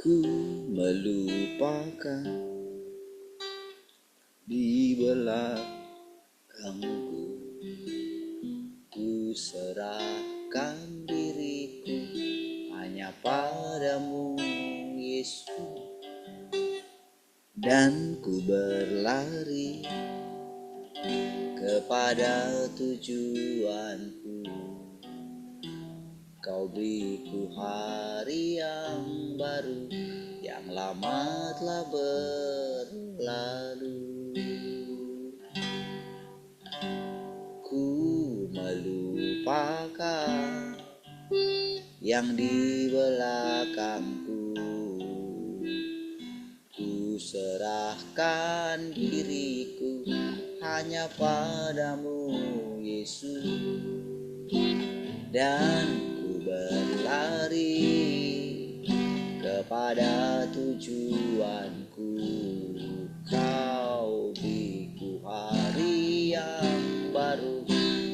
Ku melupakan di belakangku, ku serahkan diriku hanya padamu Yesus, dan ku berlari kepada tujuanku. Kau beriku hari yang baru, yang lama telah berlalu. Ku melupakan yang di belakangku, ku serahkan diriku hanya padamu Yesus, dan ku berlari kepada tujuanku. Kau beriku hari yang baru,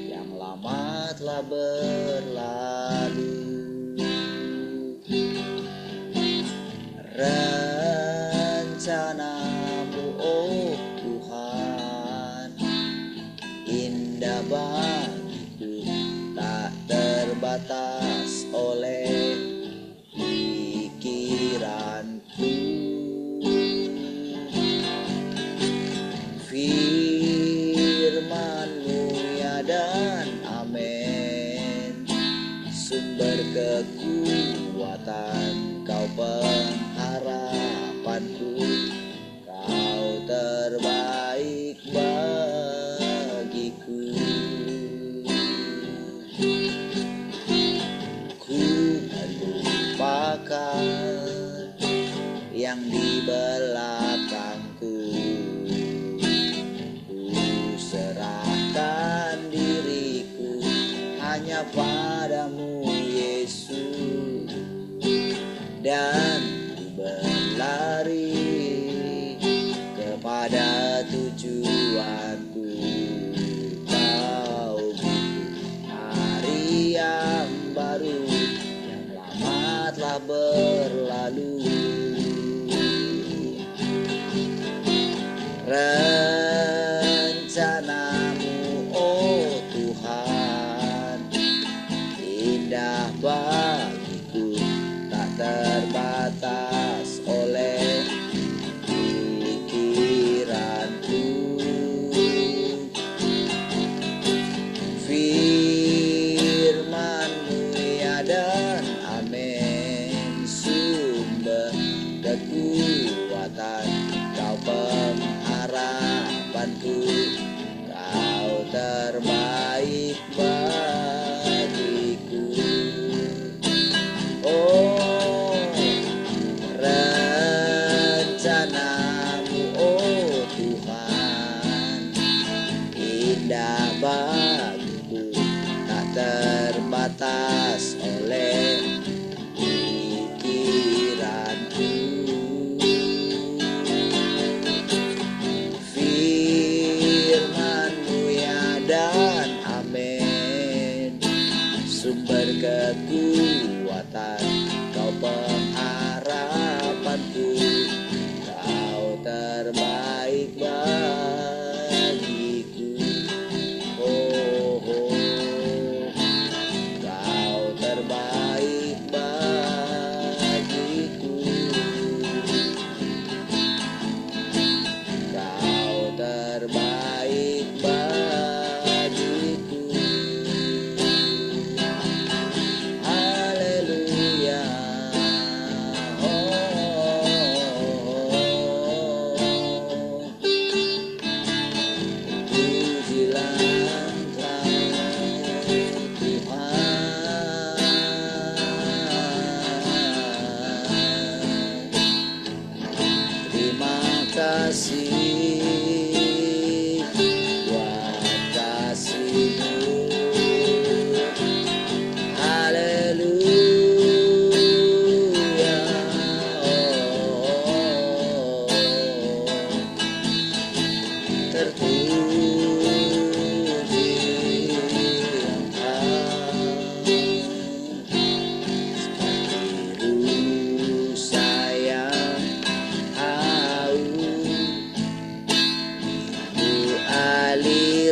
yang lama telah berlalu. Rencanamu, oh Tuhan, indah bagiku, tak terbatas oleh pikiranku. Firman-Mu ya dan amin, sumber kekuatan, Kau pengharapanku, Kau terbaik bagiku. Ku melupakan yang di belakangku, ku serahkan diriku hanya padamu Yesus, dan ku berlari kepada tujuanku. Kau beriku hari yang baru, yang lama telah berlalu. Rencanamu, oh Tuhan, indah bagiku, tak terbatas oleh pikiranku. Firman-Mu ya dan amin, sumber kekuatan, Kau pengharapanku, Kau terbaik bagiku. Oh, rencanamu, oh Tuhan, indah bagiku, tak terbatas oleh pikiranku. Firman-Mu ya dan amin, sumber kekuatan, Kau pengharapanku, Kau terbaik bagiku. Oh,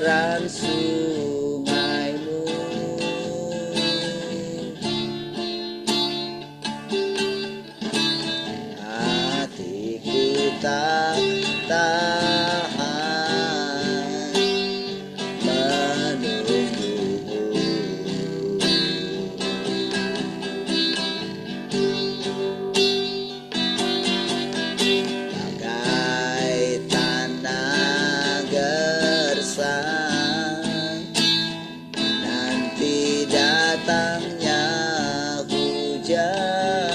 aliran sungaimu. Hatiku tak tahan menunggumu. Bagai tanah gersang nanti datangnya hujan.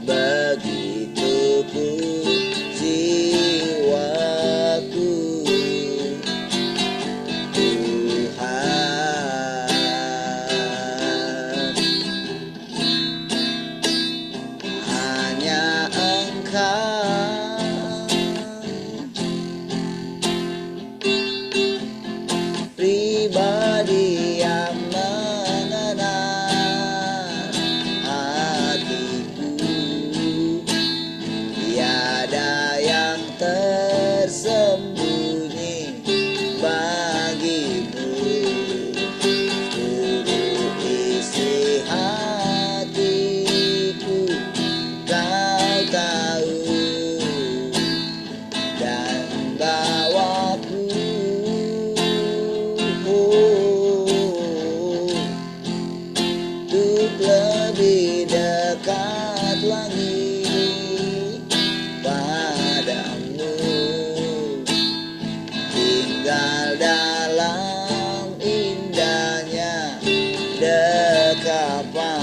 Begitu pun jiwaku, Tuhan, hanya Engkau pribadi yang mengenal hatiku. Tiada yang tersembunyi bagimu. Seluruh isi hatiku Kau tahu, dan bawaku untuk lebih dekat lagi padamu. Tinggal dalam indahnya dekapan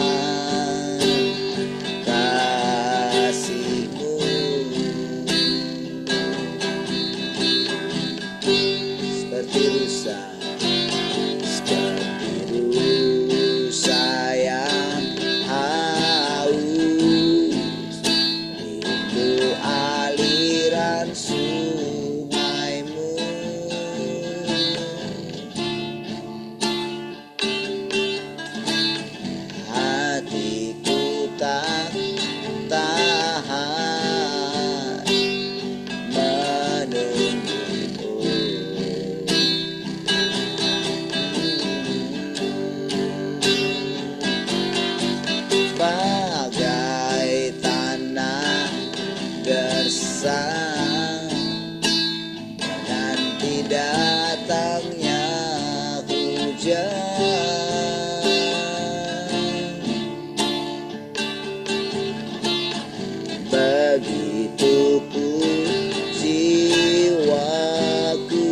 kasih-Mu. Seperti rusa yang haus, rindu aliran sungaimu. Hatiku tak tahan menunggumu. Bagai tanah gersang nanti datangnya hujan. Begitu pun jiwaku,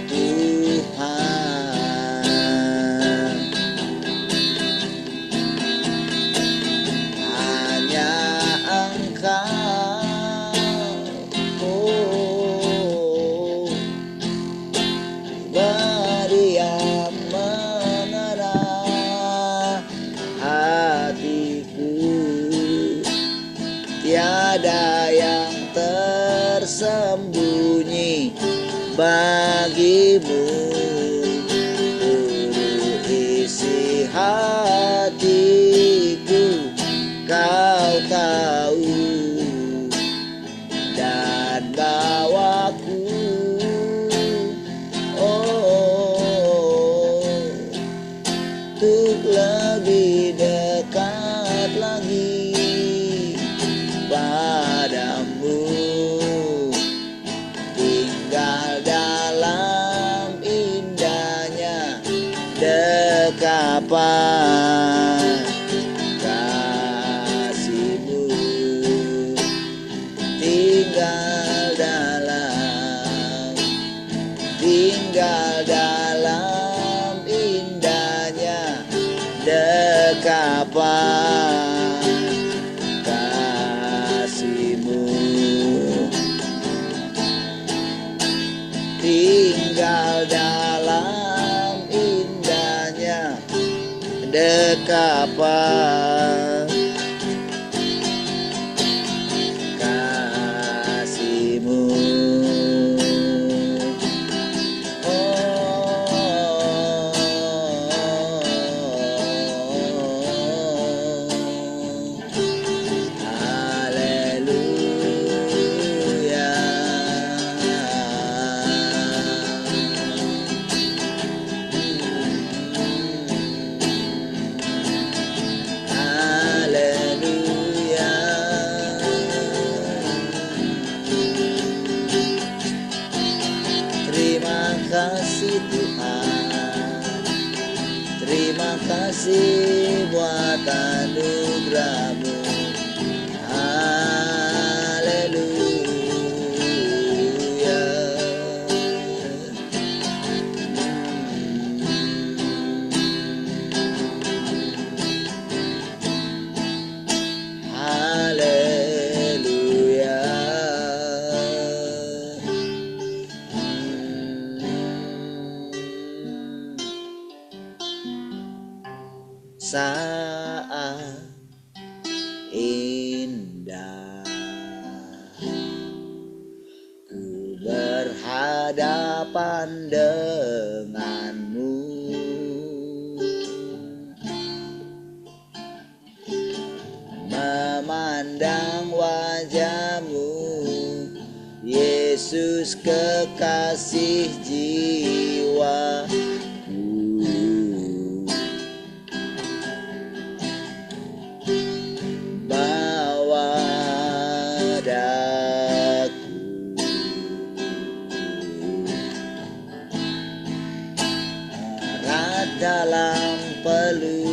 Tuhan, hanya Engkau pribadi yang mengenal hatiku. Tiada yang tersembunyi bagimu. Seluruh isi hatiku Kau tahu, dan bawaku untuk lebih dekat lagi padamu. Tinggal dalam indahnya dekapan kasih-Mu. Tinggal dalam indahnya dekapan kasih-Mu. Tinggal dalam indahnya dekapan kasih-Mu. indah. Ku berhadapan denganmu, memandang wajahmu, Yesus kekasih jiwaku. Bawa daku erat dalam pelukanmu,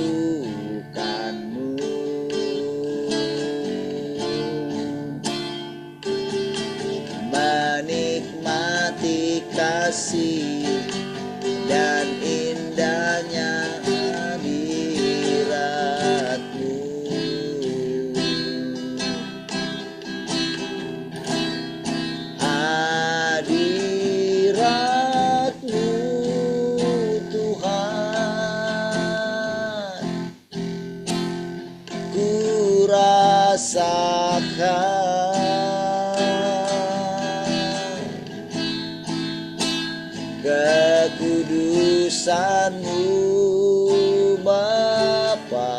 menikmati kasih dan indahnya hadiratmu. Hadiratmu Tuhan, ku rasakan kekudusan-Mu Bapa,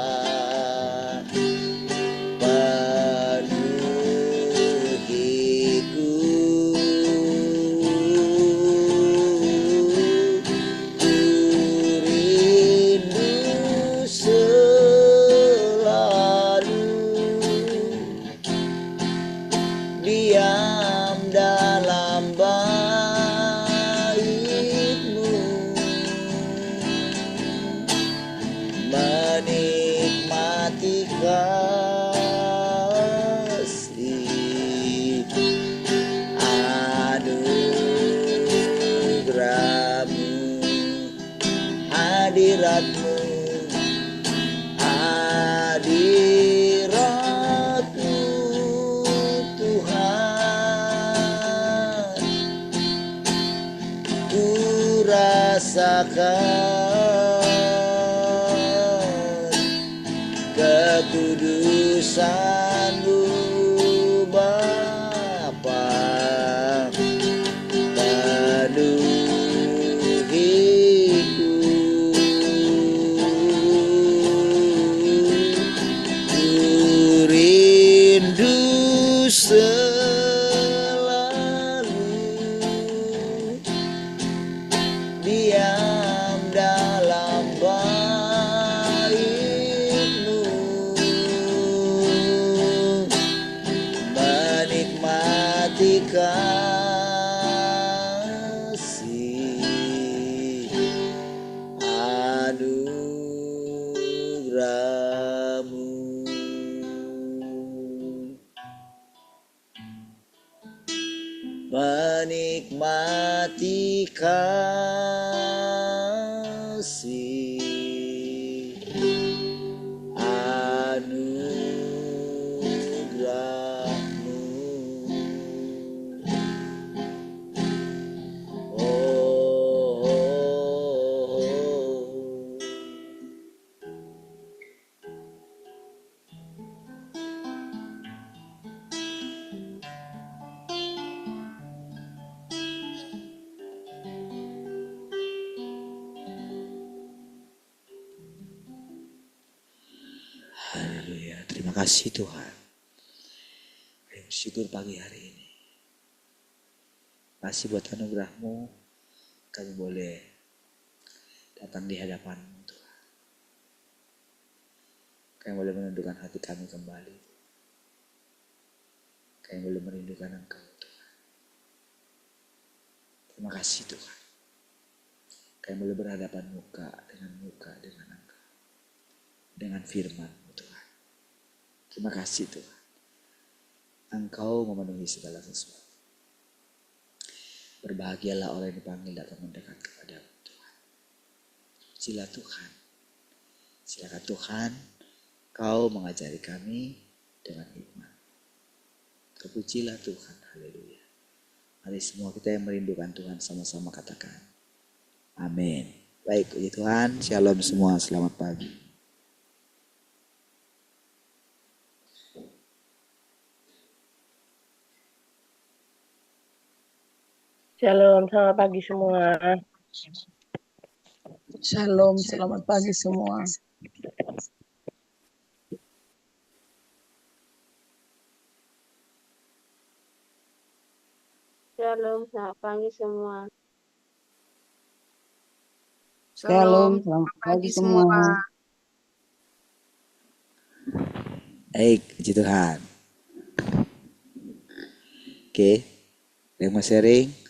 penuhiku. Ku rindu selalu diam dalam bait-Mu, menikmati kasih anugerah-Mu, hadirat-Mu, hadirat-Mu Tuhan, ku rasakan kekudusan-Mu Bapa, penuhiku. Ku rindu selalu diam dalam bait-Mu, menikmati kasih anugerah-Mu. Menikmati kasih anugerah-Mu. Haleluya. Terima kasih Tuhan. Kami bersyukur pagi hari ini. Kasih buat anugerah-Mu, kami boleh datang di hadapan-Mu Tuhan. Kami boleh menundukkan hati kami kembali. Kami boleh merindukan Engkau Tuhan. Terima kasih Tuhan. Kami boleh berhadapan muka dengan Engkau, dengan firman-Mu Tuhan. Terima kasih Tuhan. Engkau memenuhi segala sesuatu. Berbahagialah orang yang dipanggil datang mendekat kepada-Mu Tuhan. Pujilah Tuhan. Silakan Tuhan, Kau mengajari kami dengan hikmat. Terpujilah Tuhan. Haleluya. Mari semua kita yang merindukan Tuhan sama-sama katakan amin. Baik, puji Tuhan. Shalom semua. Selamat pagi. Shalom, selamat pagi semua. Shalom, selamat pagi semua. Shalom, selamat pagi semua. Shalom, selamat pagi semua. Baik, puji Tuhan. Oke, ada yang mau sharing?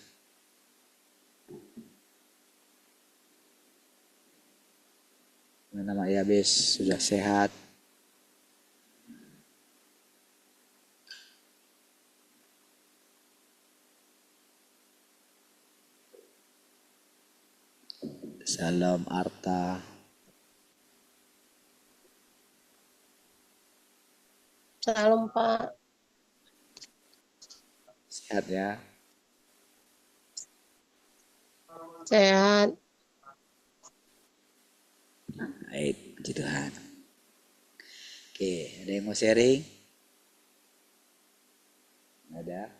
Nama Yabes sudah sehat. Salam Arta. Shalom, Pak. Sehat ya. Sehat. Baik, puji Tuhan. Oke, ada yang mau sharing? Ada?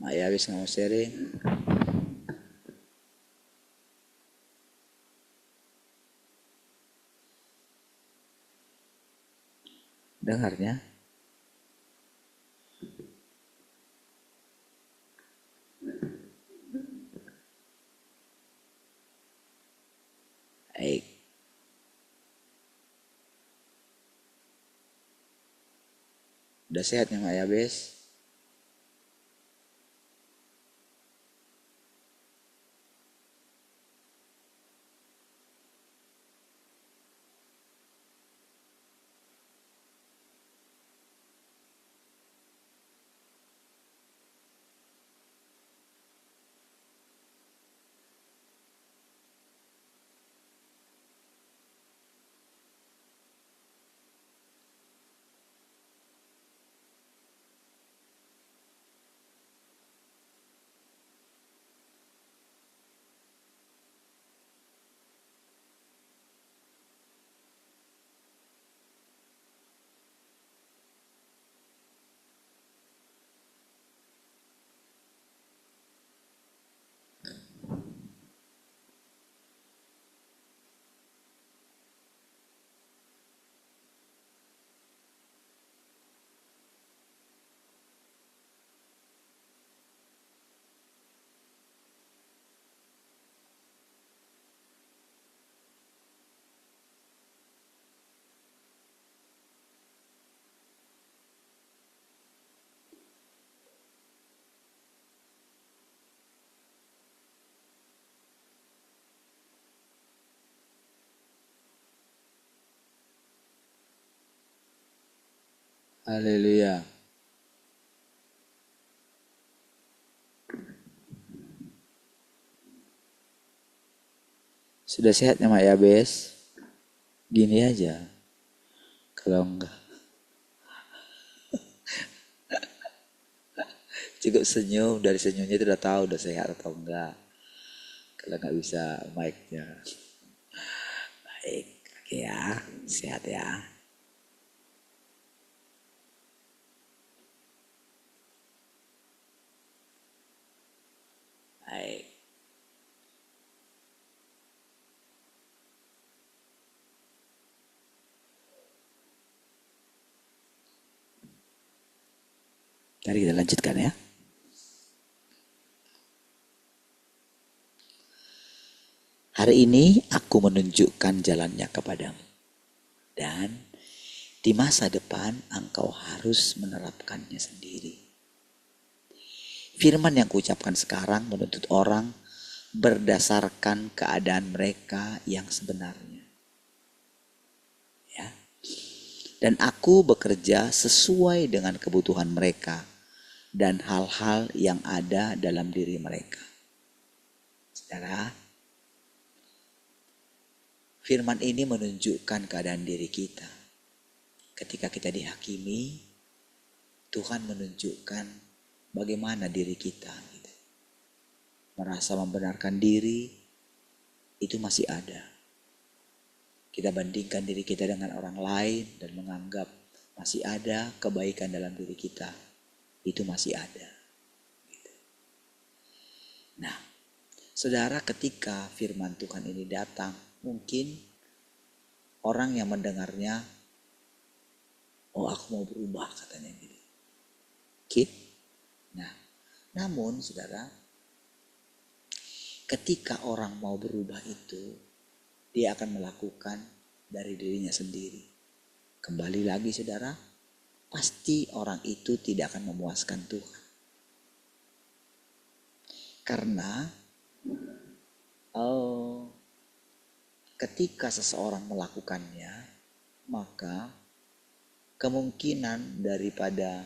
Mak Yabes nggak mau sharing? Dengarnya? Baik. Udah sehat ya Mak Yabes? Haleluya. Sudah sehat ya Mak Yabes? Gini aja. Kalau enggak, cukup senyum. Dari senyumnya itu udah tahu udah sehat atau enggak. Kalau nggak bisa mic-nya. Baik, oke ya. Sehat ya. Baik. Mari kita lanjutkan ya. Hari ini aku menunjukkan jalannya kepadamu. Dan di masa depan engkau harus menerapkannya sendiri. Firman yang kuucapkan sekarang menuntut orang berdasarkan keadaan mereka yang sebenarnya. Ya. Dan aku bekerja sesuai dengan kebutuhan mereka dan hal-hal yang ada dalam diri mereka. Saudara, firman ini menunjukkan keadaan diri kita. Ketika kita dihakimi, Tuhan menunjukkan bagaimana diri kita. Gitu. merasa membenarkan diri, itu masih ada. Kita bandingkan diri kita dengan orang lain dan menganggap masih ada kebaikan dalam diri kita, itu masih ada. Nah, saudara, ketika firman Tuhan ini datang, mungkin orang yang mendengarnya, oh aku mau berubah katanya gitu. Nah, namun saudara, ketika orang mau berubah itu, dia akan melakukan dari dirinya sendiri. Kembali lagi saudara, pasti orang itu tidak akan memuaskan Tuhan. Karena ketika seseorang melakukannya, maka kemungkinan daripada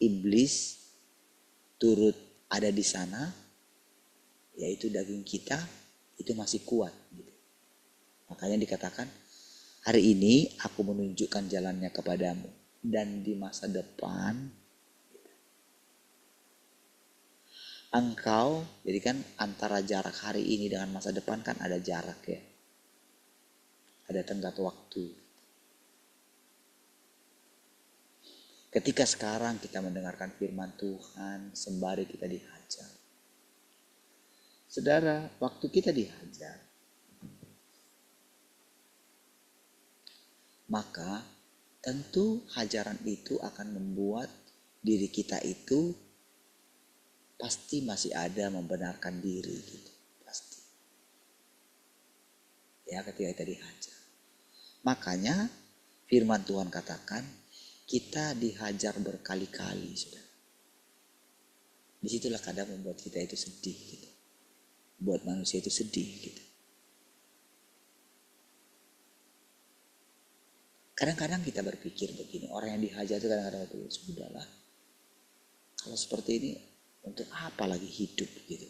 iblis turut ada di sana, yaitu daging kita itu masih kuat gitu. Makanya dikatakan, hari ini aku menunjukkan jalannya kepadamu, dan di masa depan engkau, jadi kan antara jarak hari ini dengan masa depan kan ada jarak ya, ada tenggat waktu. Ketika sekarang kita mendengarkan firman Tuhan sembari kita dihajar, saudara, waktu kita dihajar, maka tentu hajaran itu akan membuat diri kita itu pasti masih ada membenarkan diri gitu, pasti. Ya, ketika kita dihajar. Makanya firman Tuhan katakan kita dihajar berkali-kali, saudara. Disitulah kadang membuat kita itu sedih gitu. Buat manusia itu sedih gitu. Kadang-kadang kita berpikir begini, orang yang dihajar itu kadang-kadang berpikir, sudahlah, kalau seperti ini untuk apa lagi hidup gitu.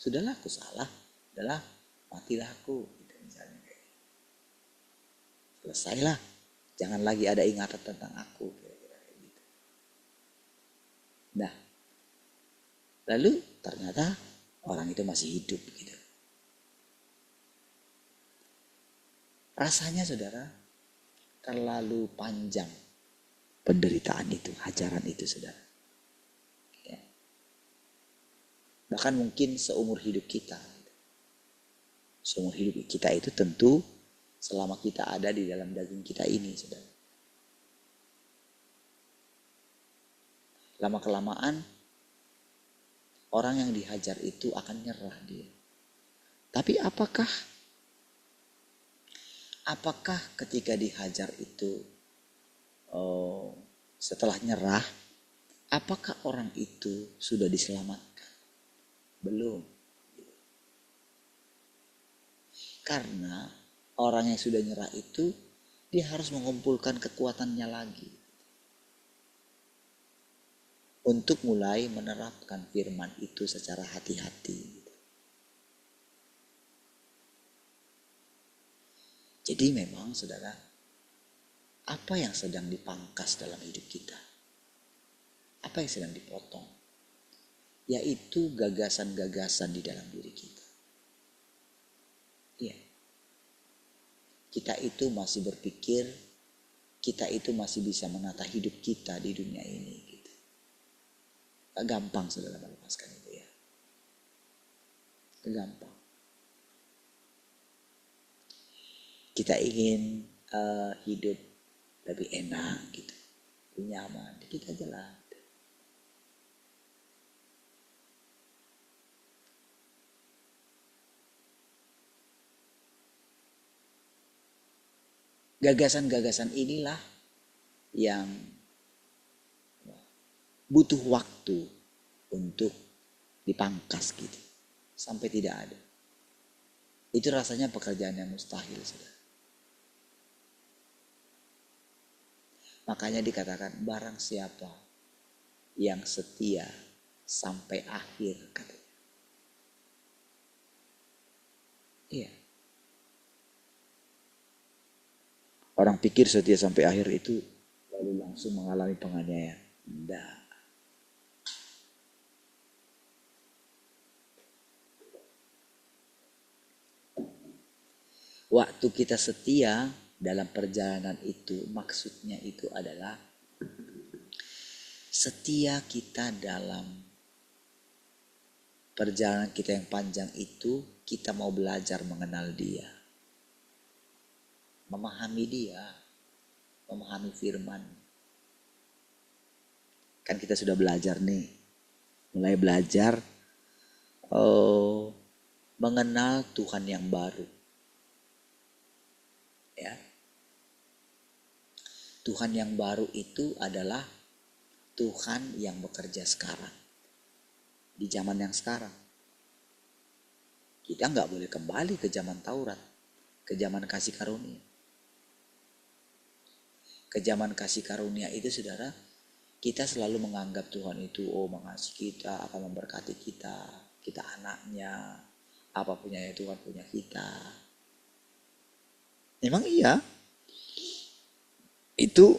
Sudahlah, aku salah, sudahlah, matilah aku gitu, misalnya kayak gitu. Selesailah, jangan lagi ada ingatan tentang aku, kira-kira kayak gitu. Nah, lalu ternyata orang itu masih hidup gitu. Rasanya saudara, terlalu panjang penderitaan itu, hajaran itu saudara. Ya. Bahkan mungkin seumur hidup kita. Seumur hidup kita itu tentu selama kita ada di dalam daging kita ini saudara. Lama-kelamaan orang yang dihajar itu akan nyerah dia. Tapi apakah ketika dihajar itu setelah nyerah, apakah orang itu sudah diselamatkan? Belum. Karena orang yang sudah nyerah itu, dia harus mengumpulkan kekuatannya lagi untuk mulai menerapkan firman itu secara hati-hati. Jadi memang saudara, apa yang sedang dipangkas dalam hidup kita? Apa yang sedang dipotong? Yaitu gagasan-gagasan di dalam diri kita. Iya. Kita itu masih berpikir, kita itu masih bisa menata hidup kita di dunia ini. Gitu. Gak gampang saudara melepaskan itu ya. Gak gampang. Kita ingin hidup lebih enak gitu, lebih nyaman, dikit aja lah. Gagasan-gagasan inilah yang butuh waktu untuk dipangkas gitu, sampai tidak ada. Itu rasanya pekerjaan yang mustahil saudara. Makanya dikatakan barang siapa yang setia sampai akhir katanya. Iya. Orang pikir setia sampai akhir itu lalu langsung mengalami penganiayaan. Tidak. Waktu kita setia dalam perjalanan itu, maksudnya itu adalah setia kita dalam perjalanan kita yang panjang itu, kita mau belajar mengenal dia, memahami dia, memahami firman. Kan kita sudah belajar nih, mulai belajar mengenal Tuhan yang baru. Ya. Tuhan yang baru itu adalah Tuhan yang bekerja sekarang. Di zaman yang sekarang. Kita nggak boleh kembali ke zaman Taurat. Ke zaman kasih karunia. Ke zaman kasih karunia itu saudara, kita selalu menganggap Tuhan itu mengasihi kita, akan memberkati kita. Kita anaknya. Apa punyanya Tuhan punya kita. Memang iya. Itu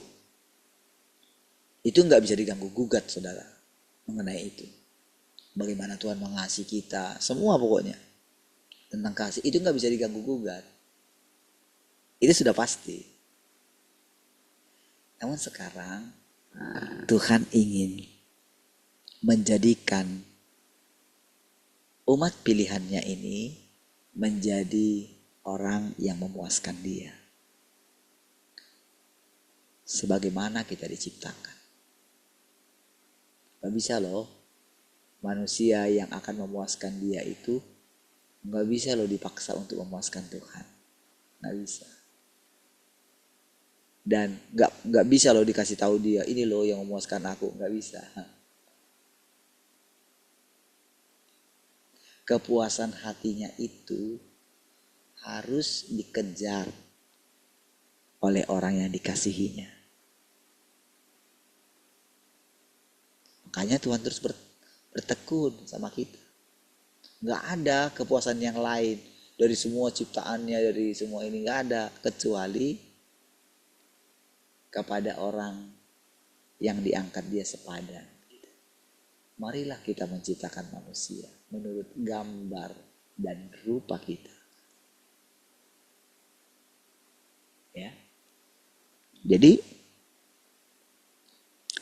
nggak bisa diganggu gugat saudara mengenai itu. Bagaimana Tuhan mengasihi kita, semua pokoknya tentang kasih itu nggak bisa diganggu gugat. Itu sudah pasti. Namun sekarang Tuhan ingin menjadikan umat pilihannya ini menjadi orang yang memuaskan Dia. Sebagaimana kita diciptakan. Gak bisa loh manusia yang akan memuaskan Dia itu, gak bisa loh dipaksa untuk memuaskan Tuhan. Gak bisa. Dan gak bisa loh dikasih tahu Dia, ini loh yang memuaskan aku. Gak bisa. Kepuasan hatinya itu harus dikejar oleh orang yang dikasihinya. Makanya Tuhan terus bertekun sama kita. Gak ada kepuasan yang lain dari semua ciptaannya, dari semua ini gak ada. Kecuali kepada orang yang diangkat Dia sepadan. Marilah kita menciptakan manusia menurut gambar dan rupa kita. Ya. Jadi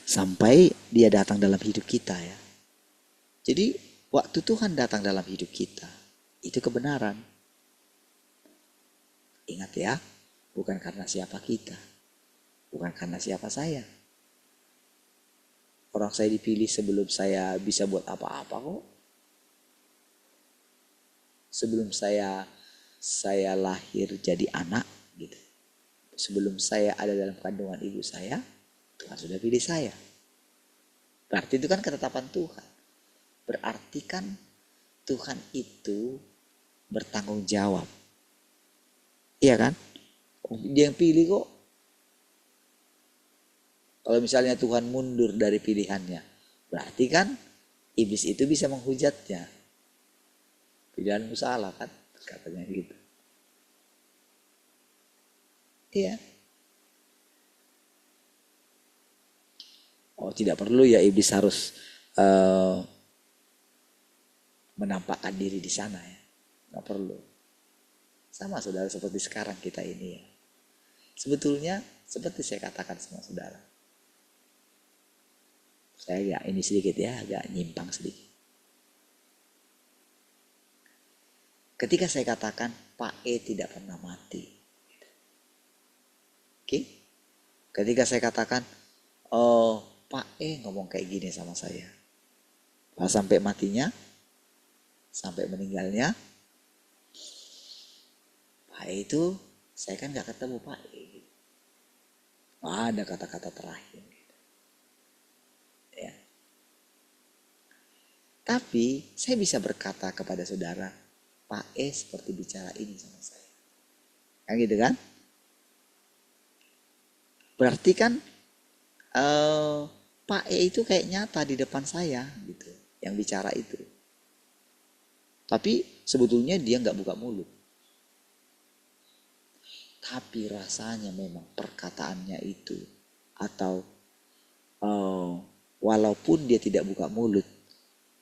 sampai Dia datang dalam hidup kita ya. Jadi waktu Tuhan datang dalam hidup kita, itu kebenaran. Ingat ya, bukan karena siapa kita, bukan karena siapa saya. Orang saya dipilih sebelum saya bisa buat apa-apa kok. Sebelum saya lahir jadi anak gitu. Sebelum saya ada dalam kandungan ibu saya, Tuhan sudah pilih saya. Berarti itu kan ketetapan Tuhan. Berarti kan Tuhan itu bertanggung jawab. Iya kan? Dia yang pilih kok. Kalau misalnya Tuhan mundur dari pilihannya, berarti kan iblis itu bisa menghujatnya. Pilihanmu salah kan? Katanya gitu. Iya. Oh, tidak perlu ya iblis harus menampakkan diri di sana ya. Nggak perlu. Sama saudara seperti sekarang kita ini ya. Sebetulnya seperti saya katakan sama saudara. Saya agak ini sedikit ya, agak nyimpang sedikit. Ketika saya katakan Pak E tidak pernah mati. Oke? Ketika saya katakan Pak E ngomong kayak gini sama saya. Sampai matinya, sampai meninggalnya, Pak E itu saya kan gak ketemu Pak E. Ada kata-kata terakhir. Ya. Tapi saya bisa berkata kepada saudara, Pak E seperti bicara ini sama saya. Kan gitu kan? Berarti kan Pak E itu kayak nyata di depan saya gitu, yang bicara itu. Tapi sebetulnya dia nggak buka mulut. Tapi rasanya memang perkataannya itu, atau walaupun dia tidak buka mulut,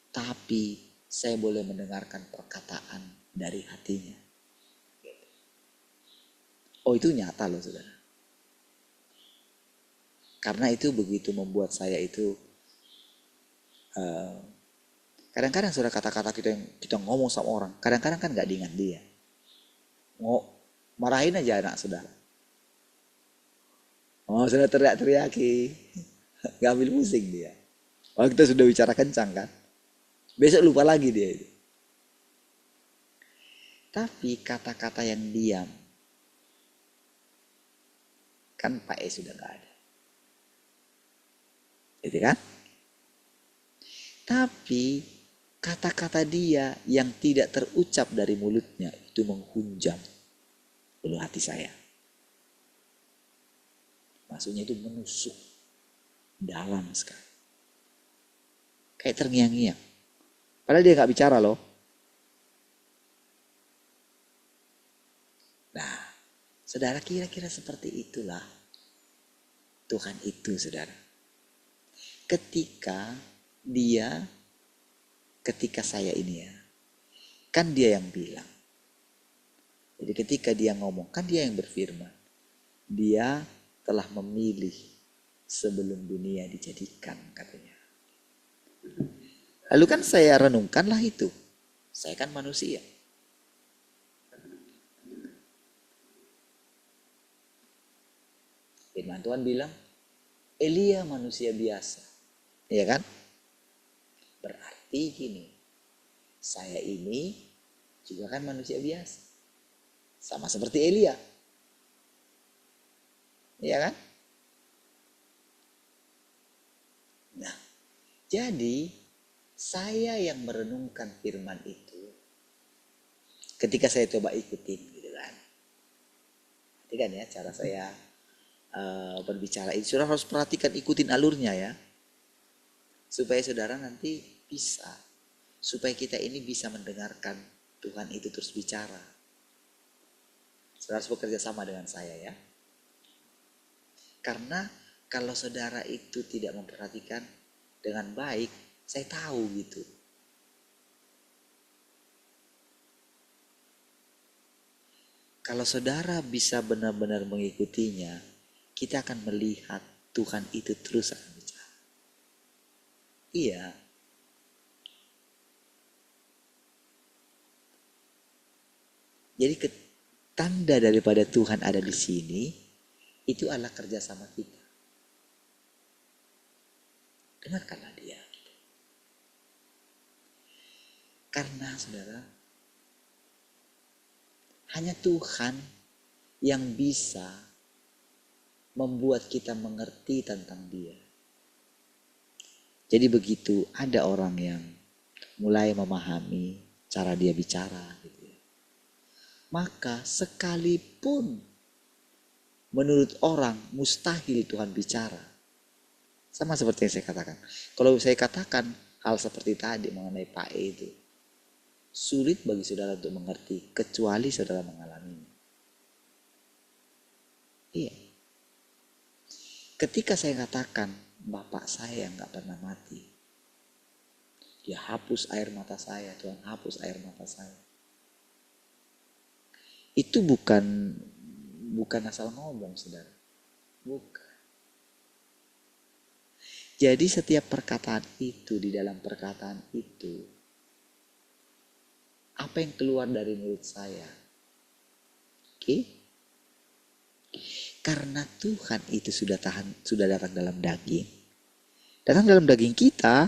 tapi saya boleh mendengarkan perkataan dari hatinya. Oh, itu nyata loh saudara. Karena itu begitu membuat saya itu kadang-kadang saudara, kata-kata kita yang kita ngomong sama orang, kadang-kadang kan nggak diingat dia. Marahin aja anak saudara. Oh, sudah teriak-teriaki. Gak ambil pusing dia. Oh, kita sudah bicara kencang kan. Besok lupa lagi dia itu. Tapi kata-kata yang diam, kan Pak E sudah gak ada. Gitu kan? Tapi kata-kata dia yang tidak terucap dari mulutnya itu menghunjam ulu hati saya. Maksudnya itu menusuk dalam sekali. Kayak terngiang-ngiang. Padahal dia gak bicara loh. Nah, saudara, kira-kira seperti itulah Tuhan itu, saudara. Ketika saya ini ya, kan dia yang bilang. Jadi ketika dia ngomong, kan dia yang berfirman. Dia telah memilih sebelum dunia dijadikan, katanya. Lalu kan saya renungkanlah itu. Saya kan manusia. Firman Tuhan bilang, Elia manusia biasa. Iya kan? Berarti gini, saya ini juga kan manusia biasa. Sama seperti Elia. Iya kan? Nah, jadi saya yang merenungkan firman itu ketika saya coba ikutin gitu kan. Perhatikan ya cara saya berbicara itu. Saudara harus perhatikan, ikutin alurnya ya. Supaya saudara nanti bisa. Supaya kita ini bisa mendengarkan Tuhan itu terus bicara. Saudara harus bekerja sama dengan saya ya. Karena kalau saudara itu tidak memperhatikan dengan baik, saya tahu gitu. Kalau saudara bisa benar-benar mengikutinya, kita akan melihat Tuhan itu terus akan bicara. Iya. Jadi tanda daripada Tuhan ada di sini, itu adalah kerjasama kita. Dengarkanlah dia. Karena saudara, hanya Tuhan yang bisa membuat kita mengerti tentang dia. Jadi begitu ada orang yang mulai memahami cara dia bicara gitu ya, maka sekalipun menurut orang mustahil Tuhan bicara, sama seperti yang saya katakan. Kalau saya katakan hal seperti tadi mengenai Pak E itu, sulit bagi saudara untuk mengerti kecuali saudara mengalaminya. Iya. Ketika saya katakan Bapak saya nggak pernah mati, dia hapus air mata saya, Tuhan hapus air mata saya. Itu bukan asal ngomong, saudara. Bukan. Jadi setiap perkataan itu, di dalam perkataan itu, apa yang keluar dari mulut saya? Oke? Karena Tuhan itu sudah datang dalam daging. Datang dalam daging kita.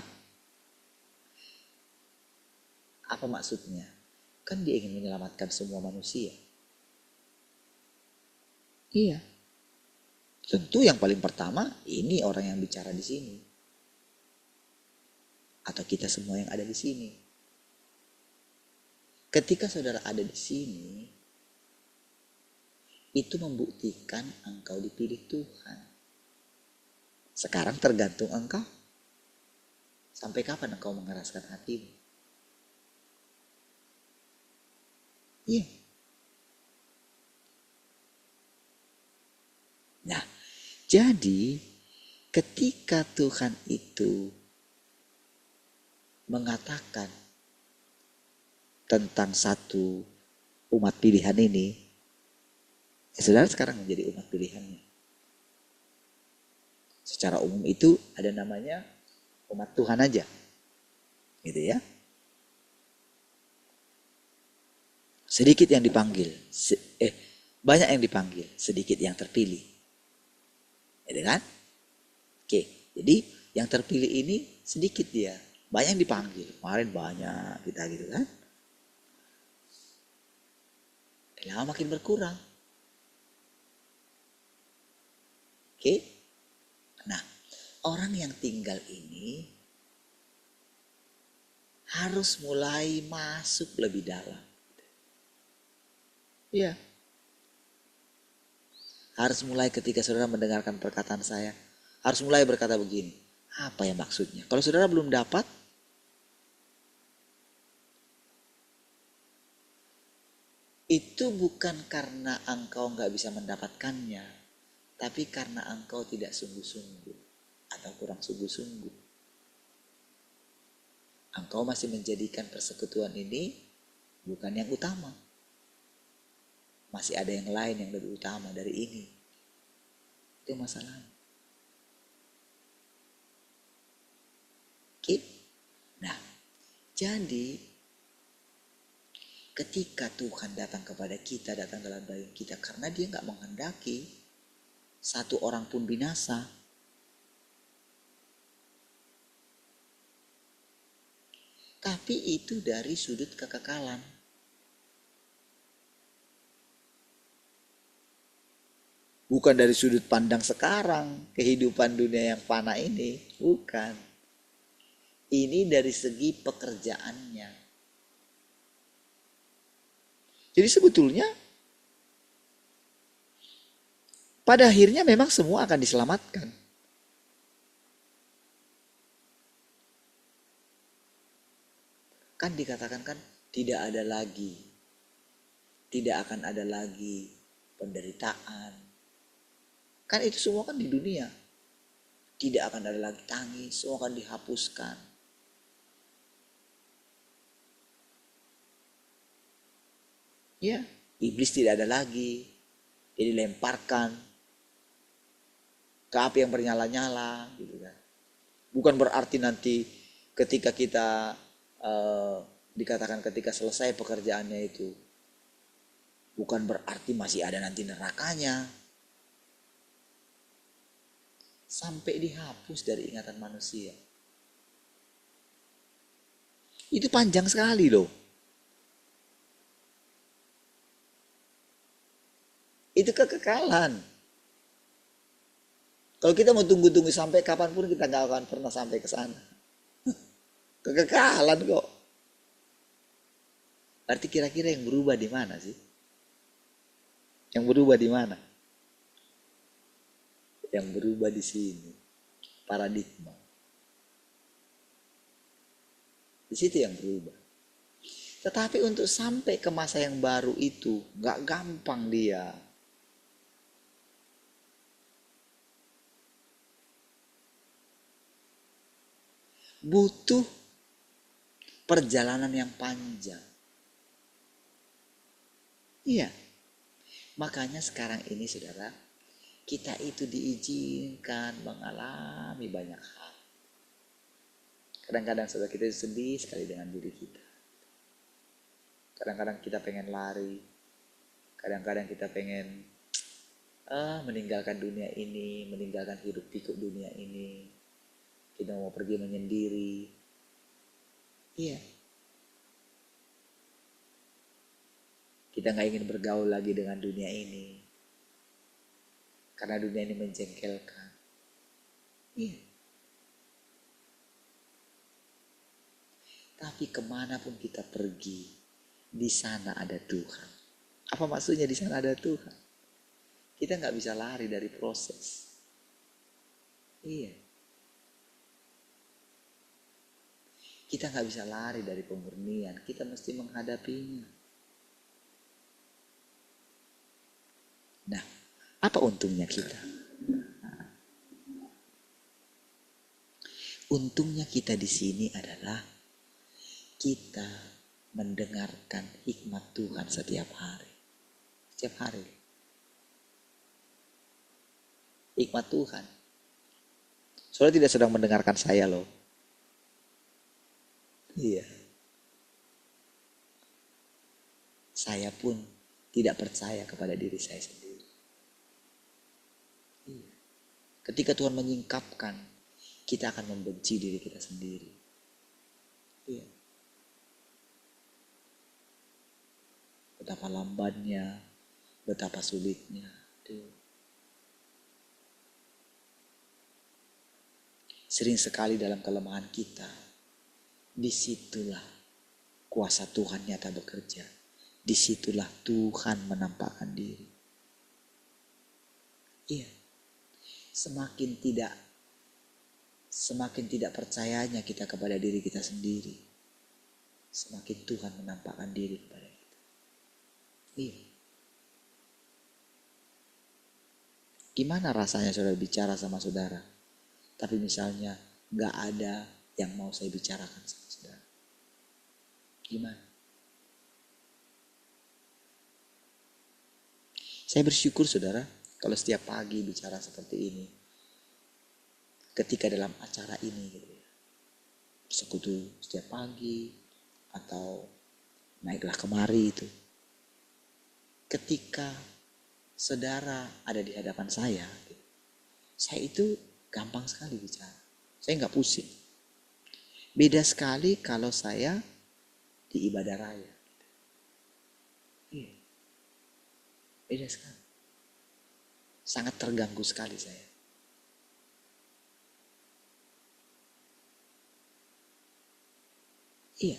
Apa maksudnya? Kan dia ingin menyelamatkan semua manusia. Iya. Tentu yang paling pertama ini orang yang bicara di sini. Atau kita semua yang ada di sini. Ketika saudara ada di sini, itu membuktikan engkau dipilih Tuhan. Sekarang tergantung engkau. Sampai kapan engkau mengeraskan hatimu? Iya. Nah, jadi ketika Tuhan itu mengatakan tentang satu umat pilihan ini, Saudara sekarang menjadi umat pilihannya. Secara umum itu ada namanya umat Tuhan aja. Gitu ya. Sedikit yang dipanggil. Banyak yang dipanggil, sedikit yang terpilih. Gitu kan? Oke, jadi yang terpilih ini sedikit dia. Banyak yang dipanggil. Kemarin banyak kita gitu kan. Lama makin berkurang. Oke. Nah, orang yang tinggal ini harus mulai masuk lebih dalam. Iya. Harus mulai ketika saudara mendengarkan perkataan saya. Harus mulai berkata begini. Apa ya maksudnya? Kalau saudara belum dapat, itu bukan karena engkau nggak bisa mendapatkannya, tapi karena engkau tidak sungguh-sungguh atau kurang sungguh-sungguh. Engkau masih menjadikan persekutuan ini bukan yang utama. Masih ada yang lain yang lebih utama dari ini. Itu masalahnya. Oke? Nah, jadi ketika Tuhan datang kepada kita, datang dalam daging kita, karena dia gak menghendaki satu orang pun binasa. Tapi itu dari sudut kekekalan. Bukan dari sudut pandang sekarang, kehidupan dunia yang fana ini. Bukan. Ini dari segi pekerjaannya. Jadi sebetulnya pada akhirnya memang semua akan diselamatkan. Kan dikatakan kan tidak akan ada lagi penderitaan. Kan itu semua kan di dunia. Tidak akan ada lagi tangis, semua akan dihapuskan. Ya, iblis tidak ada lagi. Dia dilemparkan ke api yang bernyala-nyala gitu kan. Bukan berarti nanti ketika kita dikatakan ketika selesai pekerjaannya itu, bukan berarti masih ada nanti nerakanya. Sampai dihapus dari ingatan manusia. Itu panjang sekali loh. Itu kekekalan. Kalau kita mau tunggu-tunggu sampai kapanpun kita gak akan pernah sampai ke sana. Kekekalan kok. Berarti kira-kira yang berubah di mana sih? Yang berubah di mana? Yang berubah di sini. Paradigma. Di situ yang berubah. Tetapi untuk sampai ke masa yang baru itu gak gampang dia. Butuh perjalanan yang panjang. Iya. Makanya sekarang ini saudara, kita itu diizinkan mengalami banyak hal. Kadang-kadang saudara kita sedih sekali dengan diri kita. Kadang-kadang kita pengen lari. Kadang-kadang kita pengen meninggalkan dunia ini, meninggalkan hidup pikuk dunia ini. Kita mau pergi menyendiri. Iya. Kita gak ingin bergaul lagi dengan dunia ini. Karena dunia ini menjengkelkan. Iya. Tapi kemanapun kita pergi, di sana ada Tuhan. Apa maksudnya di sana ada Tuhan? Kita gak bisa lari dari proses. Iya. Kita gak bisa lari dari pemurnian. Kita mesti menghadapinya. Nah, apa untungnya kita? Untungnya kita di sini adalah kita mendengarkan hikmat Tuhan setiap hari. Setiap hari. Hikmat Tuhan. Saudara tidak sedang mendengarkan saya loh. Iya. Saya pun tidak percaya kepada diri saya sendiri. Iya. Ketika Tuhan menyingkapkan, kita akan membenci diri kita sendiri. Iya. Betapa lambannya, betapa sulitnya. Sering sekali dalam kelemahan kita, disitulah kuasa Tuhan nyata bekerja. Disitulah Tuhan menampakkan diri. Iya. Semakin tidak percayanya kita kepada diri kita sendiri, semakin Tuhan menampakkan diri kepada kita. Iya. Gimana rasanya saudara bicara sama saudara, tapi misalnya gak ada yang mau saya bicarakan sama saudara? Gimana? Saya bersyukur saudara kalau setiap pagi bicara seperti ini. Ketika dalam acara ini gitu ya, bersekutu setiap pagi atau naiklah kemari itu. Ketika saudara ada di hadapan saya itu gampang sekali bicara. Saya nggak pusing. Beda sekali kalau saya di ibadah raya. Iya. Beda sekali. Sangat terganggu sekali saya. Iya.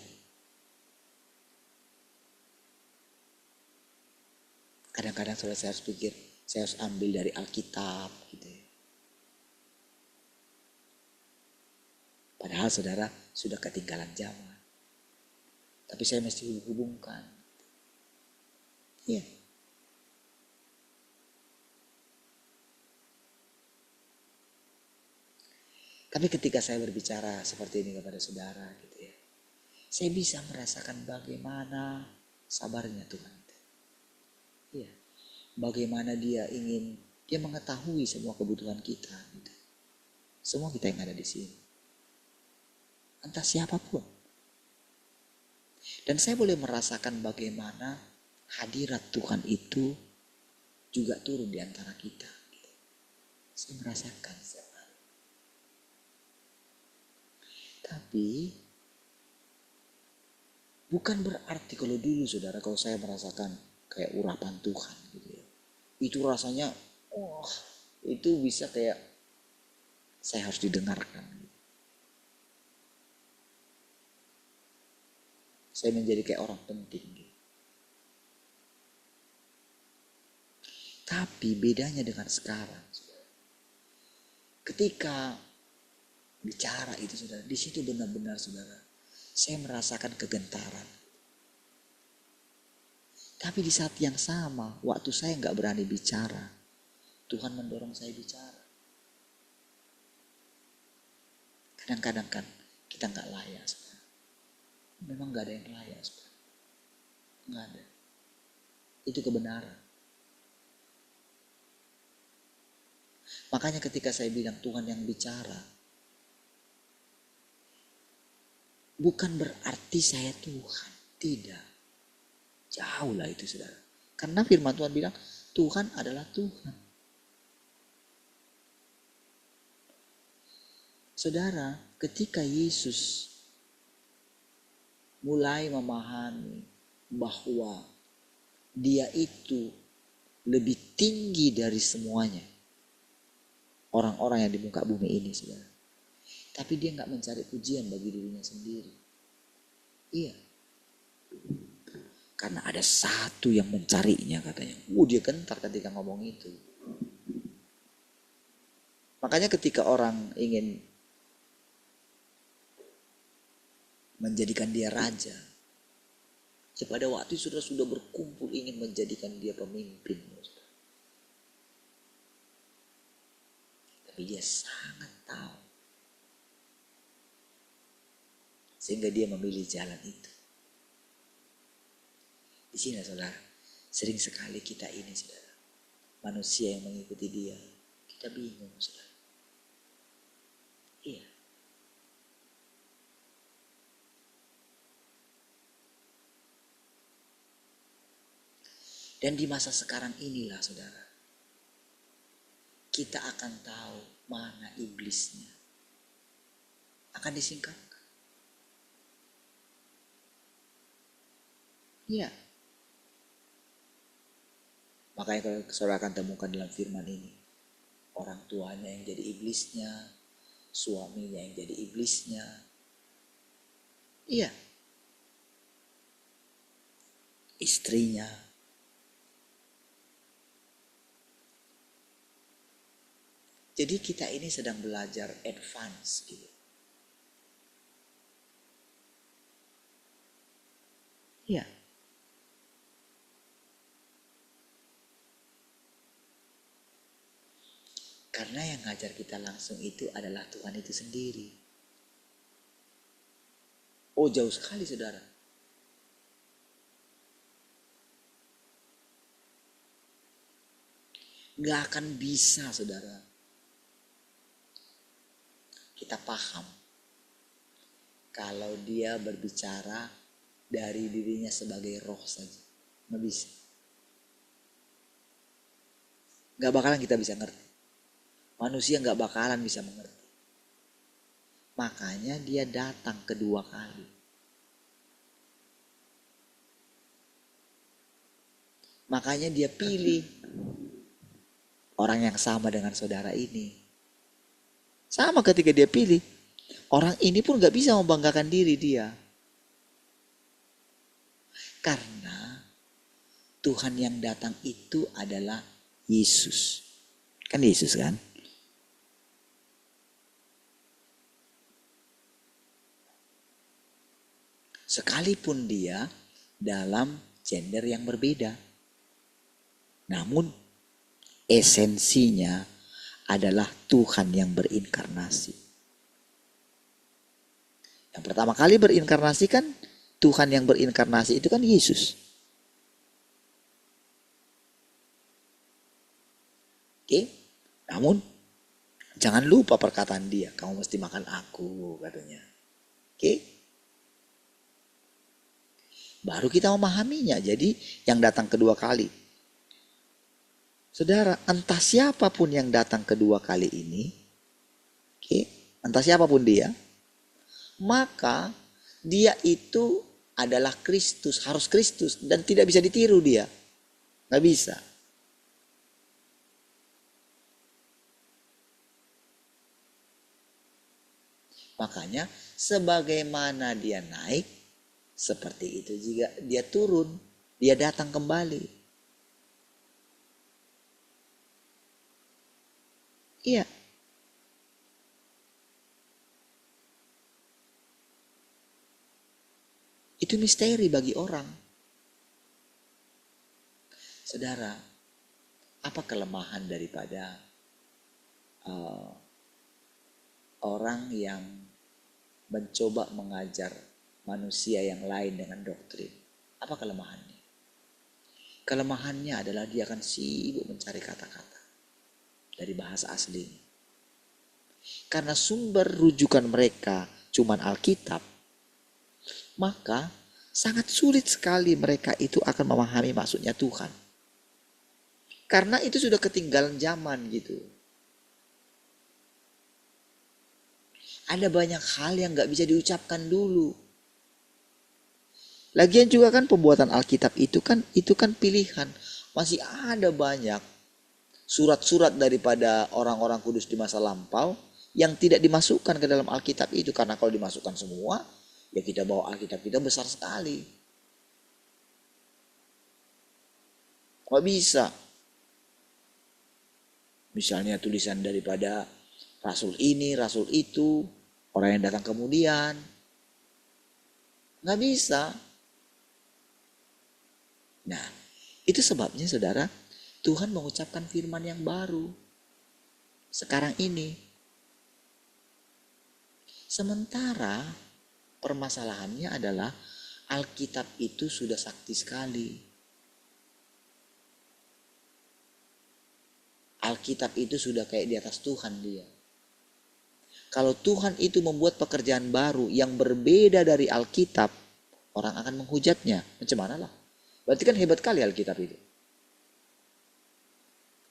Kadang-kadang saya harus pikir, saya harus ambil dari Alkitab gitu ya. Padahal saudara sudah ketinggalan zaman. Tapi saya mesti hubungkan. Iya. Tapi ketika saya berbicara seperti ini kepada saudara gitu ya, saya bisa merasakan bagaimana sabarnya Tuhan. Iya. Bagaimana dia mengetahui semua kebutuhan kita. Gitu. Semua kita yang ada di sini. Entah siapapun. Dan saya boleh merasakan bagaimana hadirat Tuhan itu juga turun di antara kita. Gitu. Saya merasakan. Tapi bukan berarti kalau dulu saudara, kalau saya merasakan kayak urapan Tuhan gitu ya, itu rasanya itu bisa kayak saya harus didengarkan gitu. Saya menjadi kayak orang penting gitu. Tapi bedanya dengan sekarang saudara, ketika bicara itu saudara, di situ benar-benar saudara saya merasakan kegentaran. Tapi di saat yang sama, waktu saya gak berani bicara, Tuhan mendorong saya bicara. Kadang-kadang kan kita gak layak saudara. Memang gak ada yang layak saudara. Gak ada. Itu kebenaran. Makanya ketika saya bilang Tuhan yang bicara, bukan berarti saya Tuhan. Tidak. Jauh lah itu saudara. Karena firman Tuhan bilang Tuhan adalah Tuhan. Saudara, ketika Yesus mulai memahami bahwa dia itu lebih tinggi dari semuanya orang-orang yang di muka bumi ini saudara. Tapi dia gak mencari pujian bagi dirinya sendiri. Iya. Karena ada satu yang mencarinya katanya. Dia gentar ketika ngomong itu. Makanya ketika orang ingin menjadikan dia raja, pada waktu sudah berkumpul ingin menjadikan dia pemimpin. Tapi dia sangat tahu. Sehingga dia memilih jalan itu. Di sini saudara, sering sekali kita ini saudara, manusia yang mengikuti dia. Kita bingung, saudara. Iya. Dan di masa sekarang inilah, saudara, kita akan tahu mana iblisnya. Akan disingkapkan. Iya. Makanya kalau saudara akan temukan dalam firman ini, orang tuanya yang jadi iblisnya, suaminya yang jadi iblisnya. Iya. Istrinya. Jadi kita ini sedang belajar advance gitu. Iya. Karena yang ngajar kita langsung itu adalah Tuhan itu sendiri. Oh, jauh sekali, saudara. Gak akan bisa, saudara, kita paham kalau dia berbicara dari dirinya sebagai roh saja. Gak bisa. Gak bakalan kita bisa ngerti. Manusia gak bakalan bisa mengerti. Makanya dia datang kedua kali. Makanya dia pilih orang yang sama dengan saudara ini. Sama ketika dia pilih, orang ini pun gak bisa membanggakan diri dia. Karena Tuhan yang datang itu adalah Yesus. Kan Yesus kan? Sekalipun dia dalam gender yang berbeda. Namun esensinya adalah Tuhan yang berinkarnasi. Yang pertama kali berinkarnasi kan Tuhan yang berinkarnasi itu kan Yesus. Oke? Namun jangan lupa perkataan dia, kamu mesti makan aku katanya. Oke? Baru kita memahaminya. Jadi yang datang kedua kali. Saudara, entah siapapun yang datang kedua kali ini, oke, entah siapapun dia, maka dia itu adalah Kristus, harus Kristus, dan tidak bisa ditiru dia. Gak bisa. Makanya sebagaimana dia naik, seperti itu juga dia turun, dia datang kembali. Iya. Itu misteri bagi orang. Saudara, apa kelemahan daripada orang yang mencoba mengajar manusia yang lain dengan doktrin? Apa kelemahannya? Kelemahannya adalah dia akan sibuk mencari kata-kata dari bahasa asli. Karena sumber rujukan mereka cuman Alkitab, maka sangat sulit sekali mereka itu akan memahami maksudnya Tuhan. Karena itu sudah ketinggalan zaman gitu. Ada banyak hal yang gak bisa diucapkan dulu. Lagian juga kan pembuatan Alkitab itu kan pilihan. Masih ada banyak surat-surat daripada orang-orang kudus di masa lampau yang tidak dimasukkan ke dalam Alkitab itu. Karena kalau dimasukkan semua, ya kita bawa Alkitab kita besar sekali. Gak bisa. Misalnya tulisan daripada rasul ini, rasul itu, orang yang datang kemudian. Gak bisa. Nah, itu sebabnya saudara, Tuhan mengucapkan firman yang baru. Sekarang ini. Sementara permasalahannya adalah Alkitab itu sudah sakti sekali. Alkitab itu sudah kayak di atas Tuhan dia. Kalau Tuhan itu membuat pekerjaan baru yang berbeda dari Alkitab, orang akan menghujatnya. Macam mana lah? Berarti kan hebat kali Alkitab itu.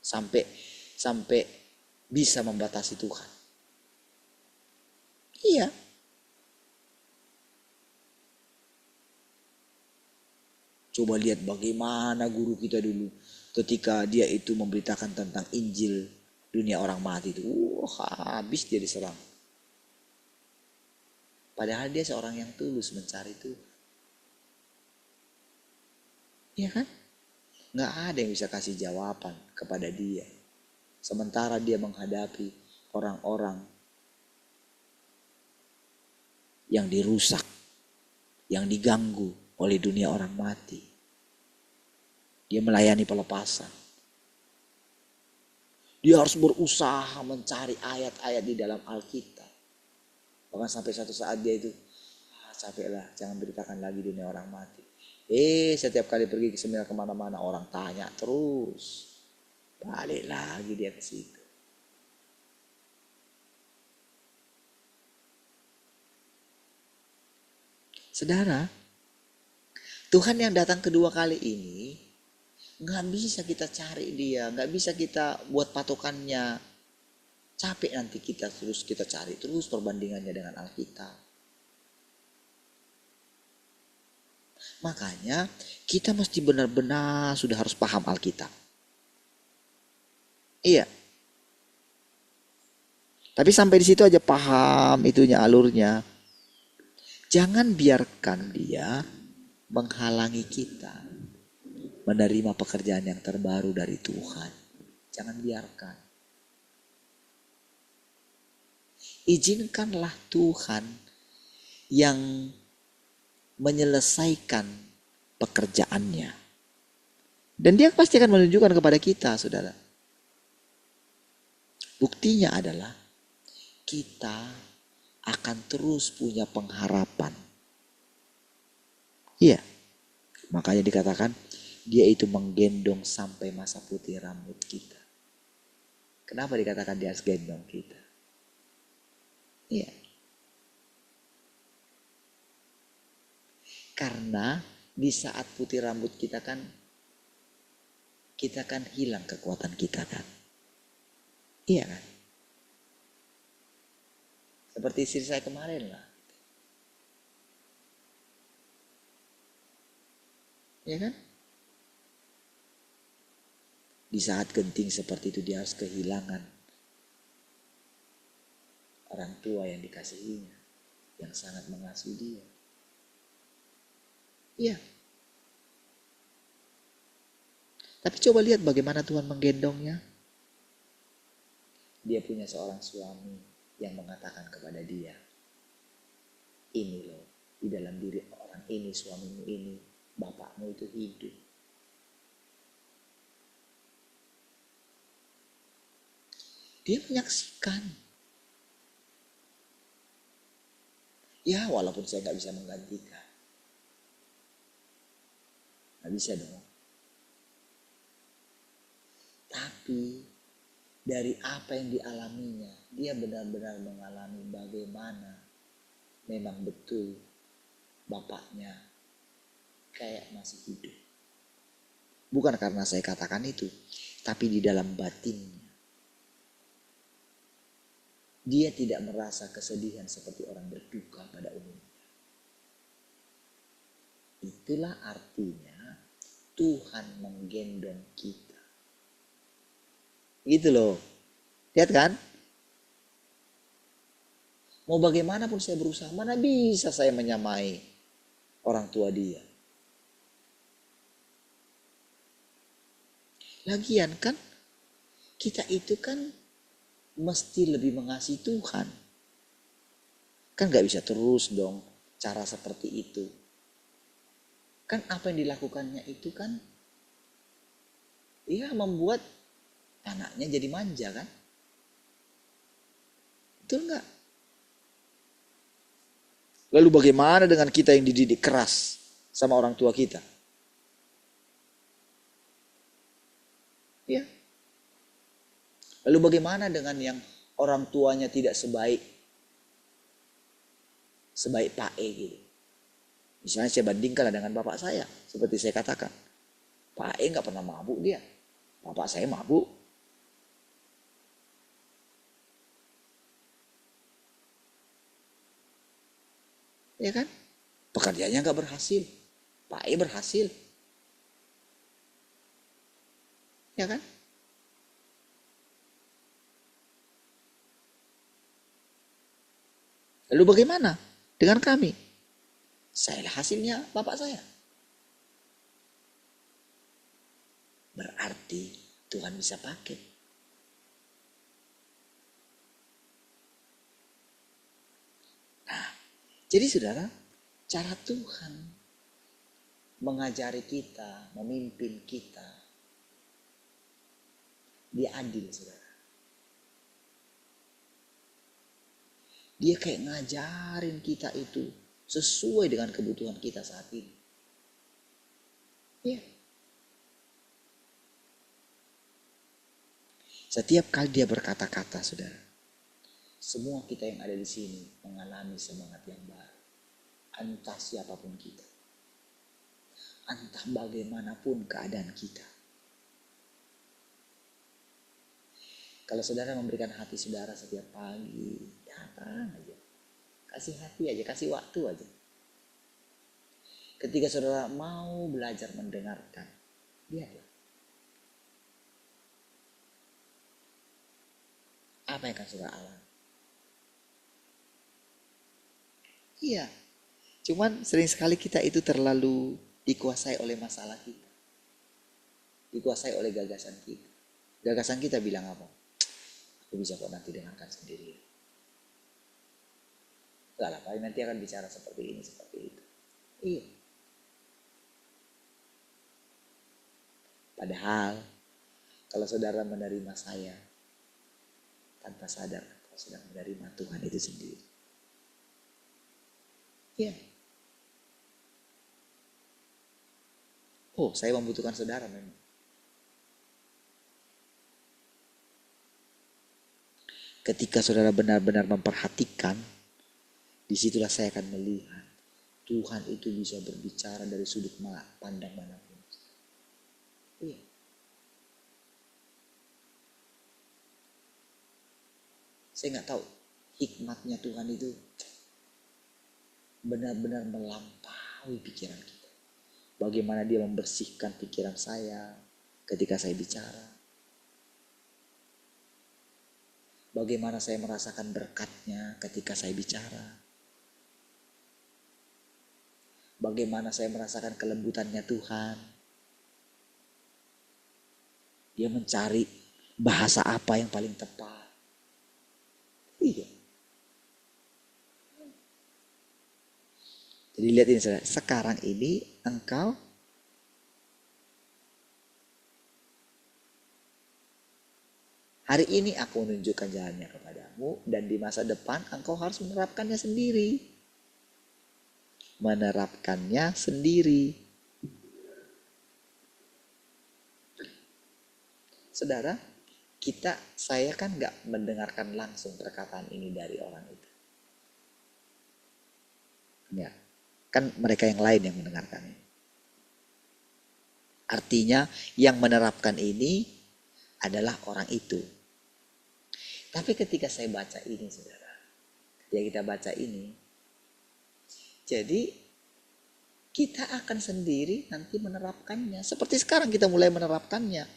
Sampai bisa membatasi Tuhan. Iya. Coba lihat bagaimana guru kita dulu ketika dia itu memberitakan tentang Injil dunia orang mati itu. Habis dia diserang. Padahal dia seorang yang tulus mencari Tuhan. Iya kan? Nggak ada yang bisa kasih jawaban kepada dia. Sementara dia menghadapi orang-orang yang dirusak, yang diganggu oleh dunia orang mati. Dia melayani pelepasan. Dia harus berusaha mencari ayat-ayat di dalam Alkitab. Bahkan sampai suatu saat dia itu, capeklah, jangan beritakan lagi dunia orang mati. Setiap kali pergi ke seminar kemana-mana orang tanya terus. Balik lagi dia ke situ. Saudara, Tuhan yang datang kedua kali ini nggak bisa kita cari dia, nggak bisa kita buat patokannya. Capek nanti kita cari terus perbandingannya dengan Alkitab. Makanya kita mesti benar-benar sudah harus paham Alkitab. Iya. Tapi sampai di situ aja paham itunya alurnya. Jangan biarkan dia menghalangi kita menerima pekerjaan yang terbaru dari Tuhan. Jangan biarkan. Izinkanlah Tuhan yang menyelesaikan pekerjaannya. Dan dia pasti akan menunjukkan kepada kita, saudara. Buktinya adalah kita akan terus punya pengharapan. Iya. Makanya dikatakan dia itu menggendong sampai masa putih rambut kita. Kenapa dikatakan dia harus gendong kita? Iya. Karena di saat putih rambut kita kan hilang kekuatan kita kan. Iya kan? Seperti istri saya kemarin lah. Iya kan? Di saat genting seperti itu dia harus kehilangan orang tua yang dikasihinya, yang sangat mengasihi dia. Iya. Tapi coba lihat bagaimana Tuhan menggendongnya. Dia punya seorang suami yang mengatakan kepada dia, ini loh, di dalam diri orang ini, suamimu ini, bapakmu itu hidup. Dia menyaksikan. Ya walaupun saya gak bisa menggantikan. Gak bisa dong. Tapi dari apa yang dialaminya, dia benar-benar mengalami bagaimana memang betul bapaknya kayak masih hidup. Bukan karena saya katakan itu, tapi di dalam batinnya. Dia tidak merasa kesedihan seperti orang berduka pada umumnya. Itulah artinya Tuhan menggendong kita. Gitu loh. Lihat kan? Mau bagaimanapun saya berusaha, mana bisa saya menyamai orang tua dia. Lagian kan, kita itu kan mesti lebih mengasihi Tuhan. Kan gak bisa terus dong cara seperti itu. Kan apa yang dilakukannya itu kan, ya membuat anaknya jadi manja kan? Betul nggak? Lalu bagaimana dengan kita yang dididik keras sama orang tua kita? Ya. Lalu bagaimana dengan yang orang tuanya tidak sebaik Pak E gitu. Misalnya saya bandingkan dengan bapak saya. Seperti saya katakan. Pak E nggak pernah mabuk dia. Bapak saya mabuk. Ya kan? Pekerjaannya nggak berhasil. Pak E berhasil. Ya kan? Lalu bagaimana dengan kami? Saya hasilnya bapak saya. Berarti Tuhan bisa pakai. Nah, jadi saudara, cara Tuhan mengajari kita, memimpin kita, dia adil, saudara. Dia kayak ngajarin kita itu sesuai dengan kebutuhan kita saat ini. Iya. Setiap kali dia berkata-kata, saudara, semua kita yang ada di sini mengalami semangat yang baru. Entah siapapun kita. Entah bagaimanapun keadaan kita. Kalau saudara memberikan hati saudara setiap pagi, datang aja. Kasih hati aja, kasih waktu aja. Ketika saudara mau belajar mendengarkan, biarlah. Apa yang akan saudara alami? Iya. Cuman sering sekali kita itu terlalu dikuasai oleh masalah kita. Dikuasai oleh gagasan kita. Gagasan kita bilang apa? Aku bisa kok nanti dengarkan sendiri. Enggak lah, paling nanti akan bicara seperti ini, seperti itu. Iya. Padahal, kalau saudara menerima saya, tanpa sadar, kau sedang menerima Tuhan itu sendiri. Iya. Oh, saya membutuhkan saudara memang. Ketika saudara benar-benar memperhatikan, disitulah saya akan melihat Tuhan itu bisa berbicara dari sudut pandang manapun. Iya. Saya nggak tahu hikmatnya Tuhan itu benar-benar melampaui pikiran kita. Bagaimana dia membersihkan pikiran saya ketika saya bicara. Bagaimana saya merasakan berkatnya ketika saya bicara. Bagaimana saya merasakan kelembutannya Tuhan. Dia mencari bahasa apa yang paling tepat. Iya. Jadi lihat ini saudara. Sekarang ini engkau hari ini aku menunjukkan jalannya kepadamu dan di masa depan engkau harus menerapkannya sendiri. Menerapkannya sendiri. Saudara, saya kan gak mendengarkan langsung perkataan ini dari orang itu. Ya, kan mereka yang lain yang mendengarkan ini. Artinya yang menerapkan ini adalah orang itu. Tapi ketika saya baca ini, saudara, ketika kita baca ini, jadi kita akan sendiri nanti menerapkannya. Seperti sekarang kita mulai menerapkannya.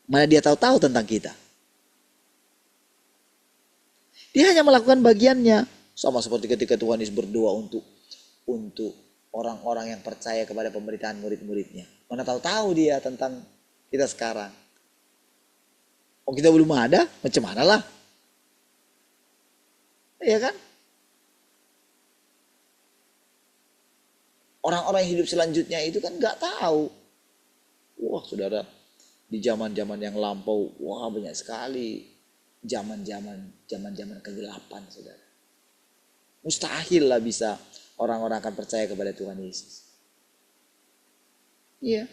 Mana dia tahu-tahu tentang kita. Dia hanya melakukan bagiannya. Sama seperti ketika Tuhan Yesus berdoa untuk orang-orang yang percaya kepada pemberitaan murid-muridnya. Mana tahu-tahu dia tentang kita sekarang. Oh, kita belum ada, macam mana lah? Iya kan? Orang-orang yang hidup selanjutnya itu kan nggak tahu. Wah, saudara, di zaman-zaman yang lampau, wah banyak sekali zaman-zaman kegelapan, saudara. Mustahil lah bisa orang-orang akan percaya kepada Tuhan Yesus. Iya.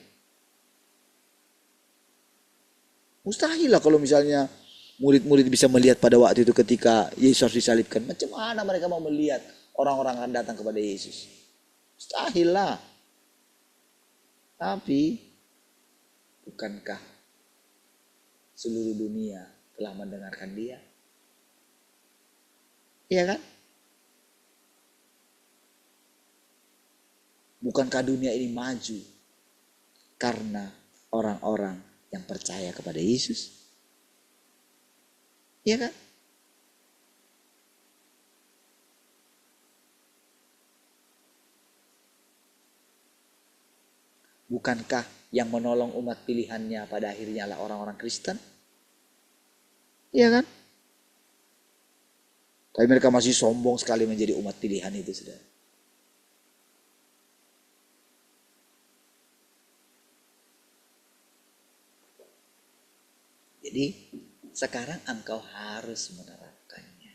Mustahil lah kalau misalnya murid-murid bisa melihat pada waktu itu ketika Yesus harus disalibkan? Macam mana mereka mau melihat orang-orang akan datang kepada Yesus? Mustahil lah. Tapi bukankah seluruh dunia telah mendengarkan dia? Iya kan? Bukankah dunia ini maju karena orang-orang yang percaya kepada Yesus? Iya kan? Bukankah yang menolong umat pilihannya pada akhirnya adalah orang-orang Kristen? Iya kan? Tapi mereka masih sombong sekali menjadi umat pilihan itu, saudara. Jadi sekarang engkau harus menerapkannya.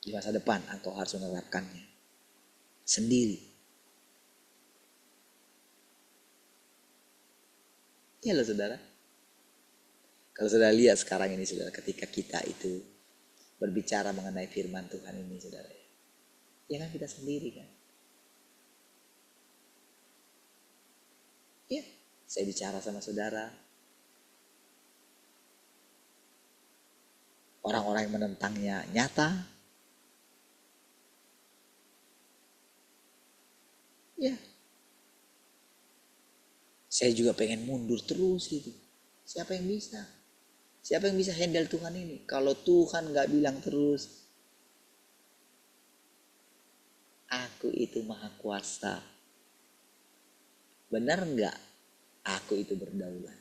Di masa depan engkau harus menerapkannya sendiri. Iya loh saudara. Kalau saudara lihat sekarang ini saudara, ketika kita itu berbicara mengenai firman Tuhan ini saudara, ya kan kita sendiri kan. Ya, saya bicara sama saudara. Orang-orang yang menentangnya nyata. Ya. Saya juga pengen mundur terus gitu. Siapa yang bisa? Siapa yang bisa handle Tuhan ini? Kalau Tuhan gak bilang terus, aku itu maha kuasa. Benar gak aku itu berdaulat?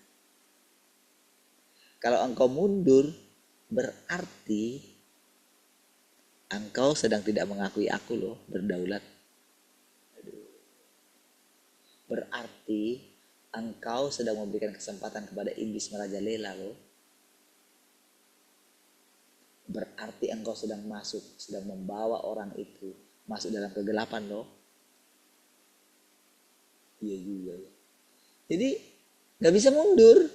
Kalau engkau mundur, berarti engkau sedang tidak mengakui aku loh berdaulat. Berarti engkau sedang memberikan kesempatan kepada iblis merajalela loh. Berarti engkau sedang membawa orang itu masuk dalam kegelapan loh. Iya juga ya. Jadi gak bisa mundur.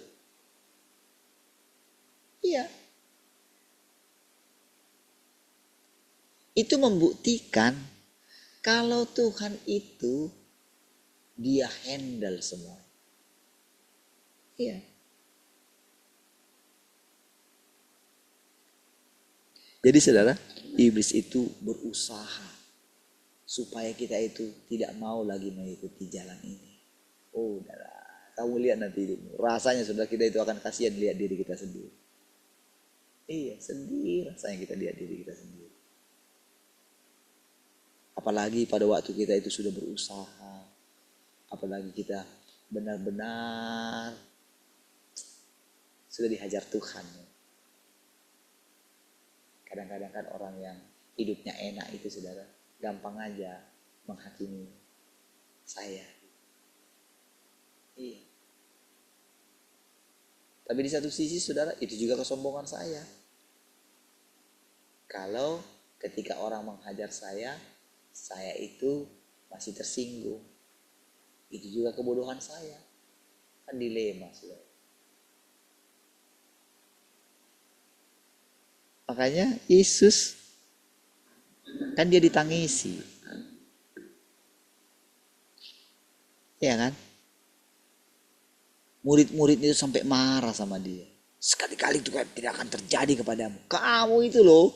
Iya. Itu membuktikan kalau Tuhan itu dia handle semua. Iya. Jadi saudara, iblis itu berusaha supaya kita itu tidak mau lagi mengikuti jalan ini. Oh, saudara, kamu lihat nanti rasanya saudara, kita itu akan kasihan lihat diri kita sendiri. Iya, sedih rasanya kita lihat diri kita sendiri. Apalagi pada waktu kita itu sudah berusaha, apalagi kita benar-benar sudah dihajar Tuhan. Kadang-kadang kan orang yang hidupnya enak itu saudara, gampang aja menghakimi saya. Iya. Tapi di satu sisi saudara, itu juga kesombongan saya. Kalau ketika orang menghajar saya itu masih tersinggung. Itu juga kebodohan saya. Kan dilema saudara. Makanya Yesus kan dia ditangisi. Ya kan? Murid-murid itu sampai marah sama dia. Sekali-kali itu tidak akan terjadi kepadamu. Kamu itu loh.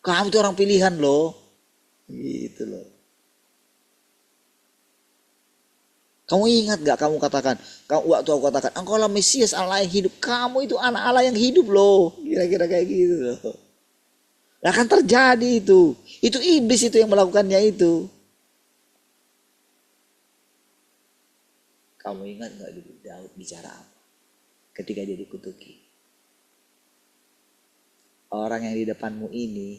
Kamu itu orang pilihan loh. Gitu loh. Kamu ingat gak kamu katakan, waktu aku katakan, engkaulah Mesias Allah yang hidup. Kamu itu anak Allah yang hidup loh. Kira-kira kayak gitu loh. Nah kan terjadi itu. Itu iblis itu yang melakukannya itu. Kamu ingat gak dulu Daud bicara apa? Ketika dia dikutuki. Orang yang di depanmu ini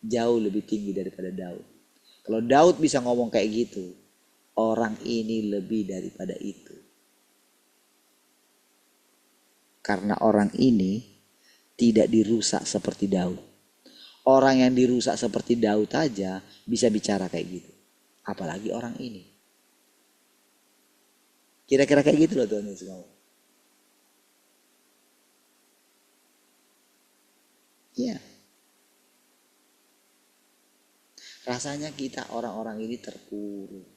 jauh lebih tinggi daripada Daud. Kalau Daud bisa ngomong kayak gitu, orang ini lebih daripada itu. Karena orang ini tidak dirusak seperti Daud. Orang yang dirusak seperti Daud aja bisa bicara kayak gitu. Apalagi orang ini. Kira-kira kayak gitu loh Tuhan Yesus ngomong. Iya. Rasanya kita orang-orang ini terpuruk.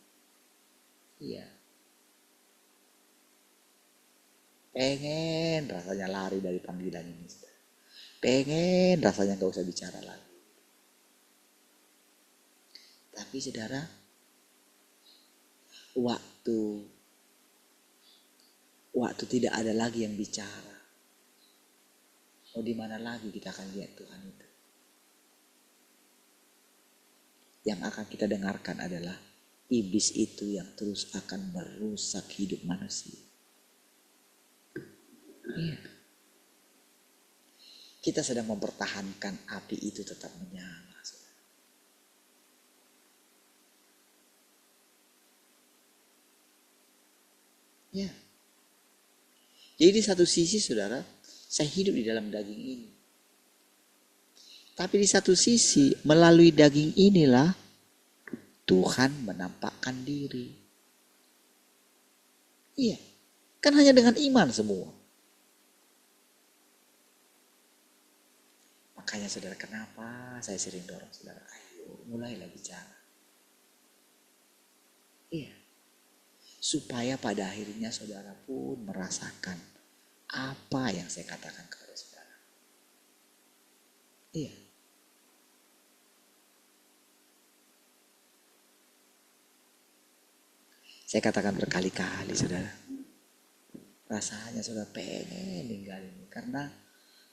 Iya. Pengen rasanya lari dari panggilan ini. Pengen rasanya gak usah bicara lagi. Tapi saudara, waktu tidak ada lagi yang bicara. Mau di mana lagi kita akan lihat Tuhan itu? Yang akan kita dengarkan adalah iblis itu yang terus akan merusak hidup manusia. Iya. Kita sedang mempertahankan api itu tetap menyala. Ya. Jadi di satu sisi saudara, saya hidup di dalam daging ini. Tapi di satu sisi, melalui daging inilah Tuhan menampakkan diri. Iya, kan hanya dengan iman semua. Makanya saudara, kenapa saya sering dorong saudara, ayo mulailah bicara. Iya, supaya pada akhirnya saudara pun merasakan apa yang saya katakan kepada saudara. Iya. Saya katakan berkali-kali saudara. Rasanya saudara pengen tinggal ini. Karena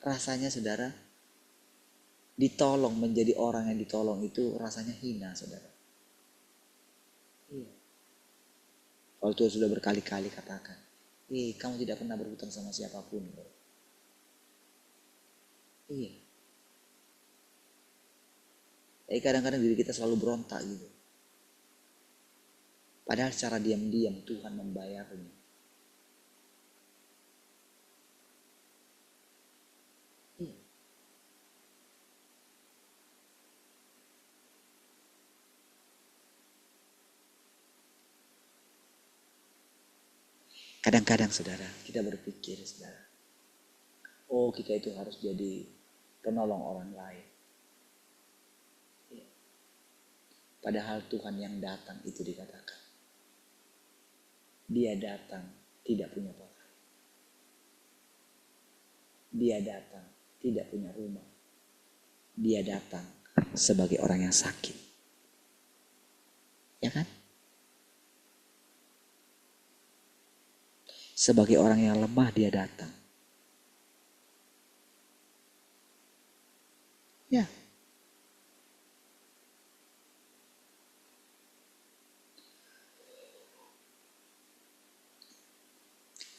rasanya saudara ditolong, menjadi orang yang ditolong itu rasanya hina saudara. Iya. Kalau Tuhan sudah berkali-kali katakan, kamu tidak pernah berhutang sama siapapun. Iya. Tapi kadang-kadang diri kita selalu berontak gitu. Padahal secara diam-diam Tuhan membayarnya. Iya. Kadang-kadang saudara, kita berpikir saudara, oh kita itu harus jadi penolong orang lain. Iya. Padahal Tuhan yang datang itu dikatakan, Dia datang tidak punya pakaian. Dia datang tidak punya rumah. Dia datang sebagai orang yang sakit. Ya kan? Sebagai orang yang lemah dia datang. Ya.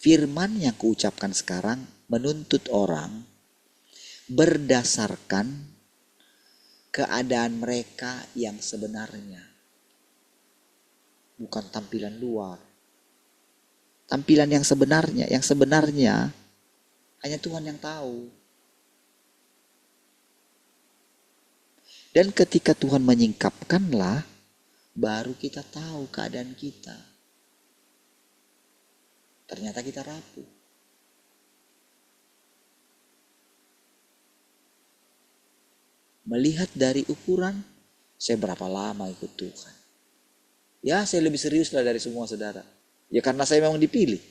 Firman yang kuucapkan sekarang menuntut orang berdasarkan keadaan mereka yang sebenarnya. Bukan tampilan luar. Tampilan yang sebenarnya hanya Tuhan yang tahu. Dan ketika Tuhan menyingkapkanlah, baru kita tahu keadaan kita. Ternyata kita rapuh. Melihat dari ukuran, saya berapa lama ikut Tuhan. Ya saya lebih serius lah dari semua saudara. Ya karena saya memang dipilih.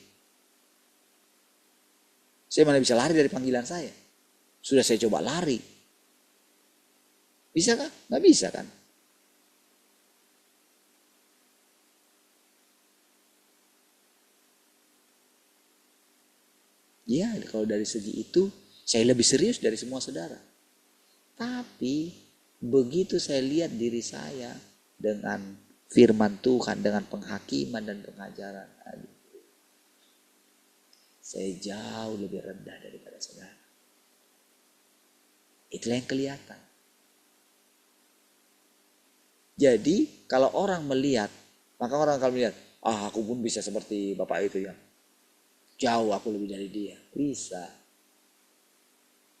Saya mana bisa lari dari panggilan saya. Sudah saya coba lari. Bisa kah? Nggak bisa kan? Ya kalau dari segi itu saya lebih serius dari semua saudara. Tapi begitu saya lihat diri saya dengan firman Tuhan, dengan penghakiman dan pengajaran, saya jauh lebih rendah daripada saudara. Itulah yang kelihatan. Jadi kalau orang melihat, maka orang akan melihat, aku pun bisa seperti bapak itu ya. Jauh aku lebih dari dia.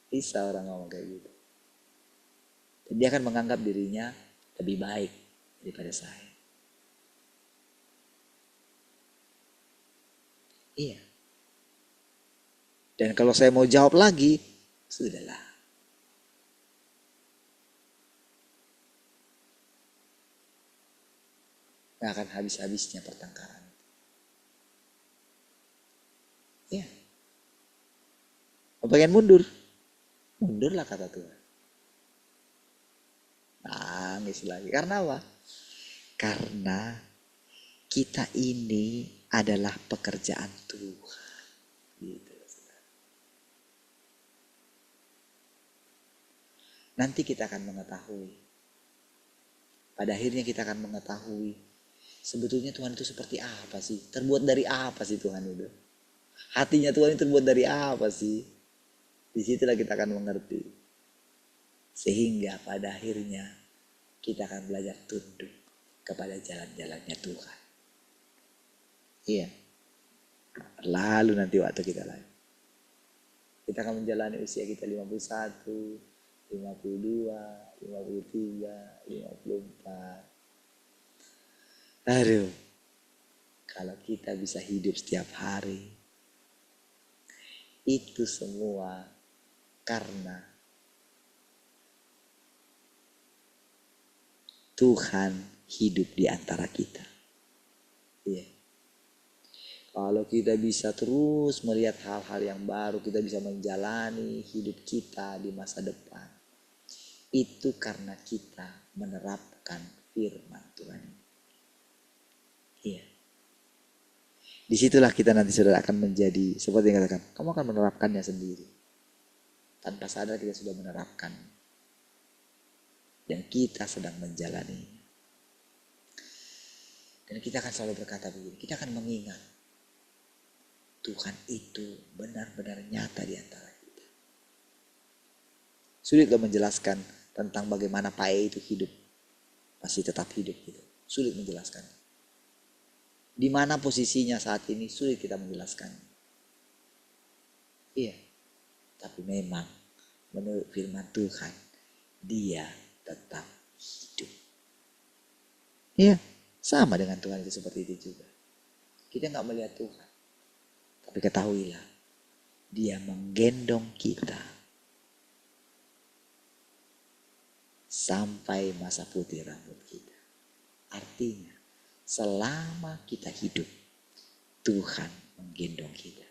Bisa orang ngomong kayak gitu. Dan dia akan menganggap dirinya lebih baik daripada saya. Iya. Dan kalau saya mau jawab lagi, sudahlah. Gak akan habis-habisnya pertengkaran. Ya. Pengen mundur. Mundurlah kata Tuhan. Nangis lagi. Karena apa? Karena kita ini adalah pekerjaan Tuhan. Gitu. Nanti kita akan mengetahui. Pada akhirnya kita akan mengetahui. Sebetulnya Tuhan itu seperti apa sih? Terbuat dari apa sih Tuhan itu? Hatinya Tuhan itu terbuat dari apa sih? Disitulah kita akan mengerti. Sehingga pada akhirnya kita akan belajar tunduk kepada jalan-jalannya Tuhan. Iya. Lalu nanti waktu kita lain. Kita akan menjalani usia kita 51, 52, 53, 54. Aduh. Kalau kita bisa hidup setiap hari. Itu semua karena Tuhan hidup di antara kita. Iya. Kalau kita bisa terus melihat hal-hal yang baru, kita bisa menjalani hidup kita di masa depan. Itu karena kita menerapkan firman Tuhan. Iya. Disitulah kita nanti saudara akan menjadi, seperti yang katakan, kamu akan menerapkannya sendiri. Tanpa sadar kita sudah menerapkan. Dan kita sedang menjalani. Dan kita akan selalu berkata begini, kita akan mengingat. Tuhan itu benar-benar nyata di antara kita. Sulit menjelaskan tentang bagaimana Pak E itu hidup. Masih tetap hidup gitu. Sulit menjelaskan. Di mana posisinya saat ini sulit kita menjelaskan. Iya. Tapi memang menurut firman Tuhan, dia tetap hidup. Iya. Sama dengan Tuhan itu seperti itu juga. Kita gak melihat Tuhan. Tapi ketahuilah, dia menggendong kita sampai masa putih rambut kita. Artinya, selama kita hidup, Tuhan menggendong kita.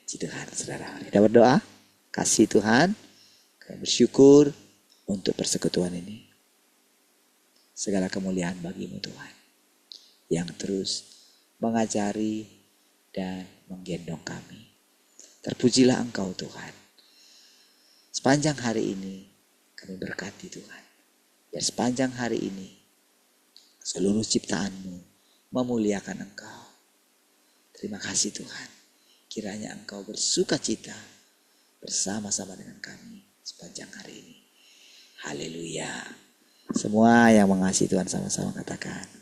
Puji Tuhan, saudara. Kita berdoa, kasih Tuhan, kami bersyukur untuk persekutuan ini. Segala kemuliaan bagimu Tuhan, yang terus mengajari dan menggendong kami. Terpujilah Engkau Tuhan. Sepanjang hari ini kami berkati Tuhan. Biar sepanjang hari ini seluruh ciptaan-Mu memuliakan Engkau. Terima kasih Tuhan. Kiranya Engkau bersukacita bersama-sama dengan kami sepanjang hari ini. Haleluya. Semua yang mengasihi Tuhan sama-sama katakan.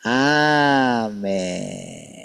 Amin.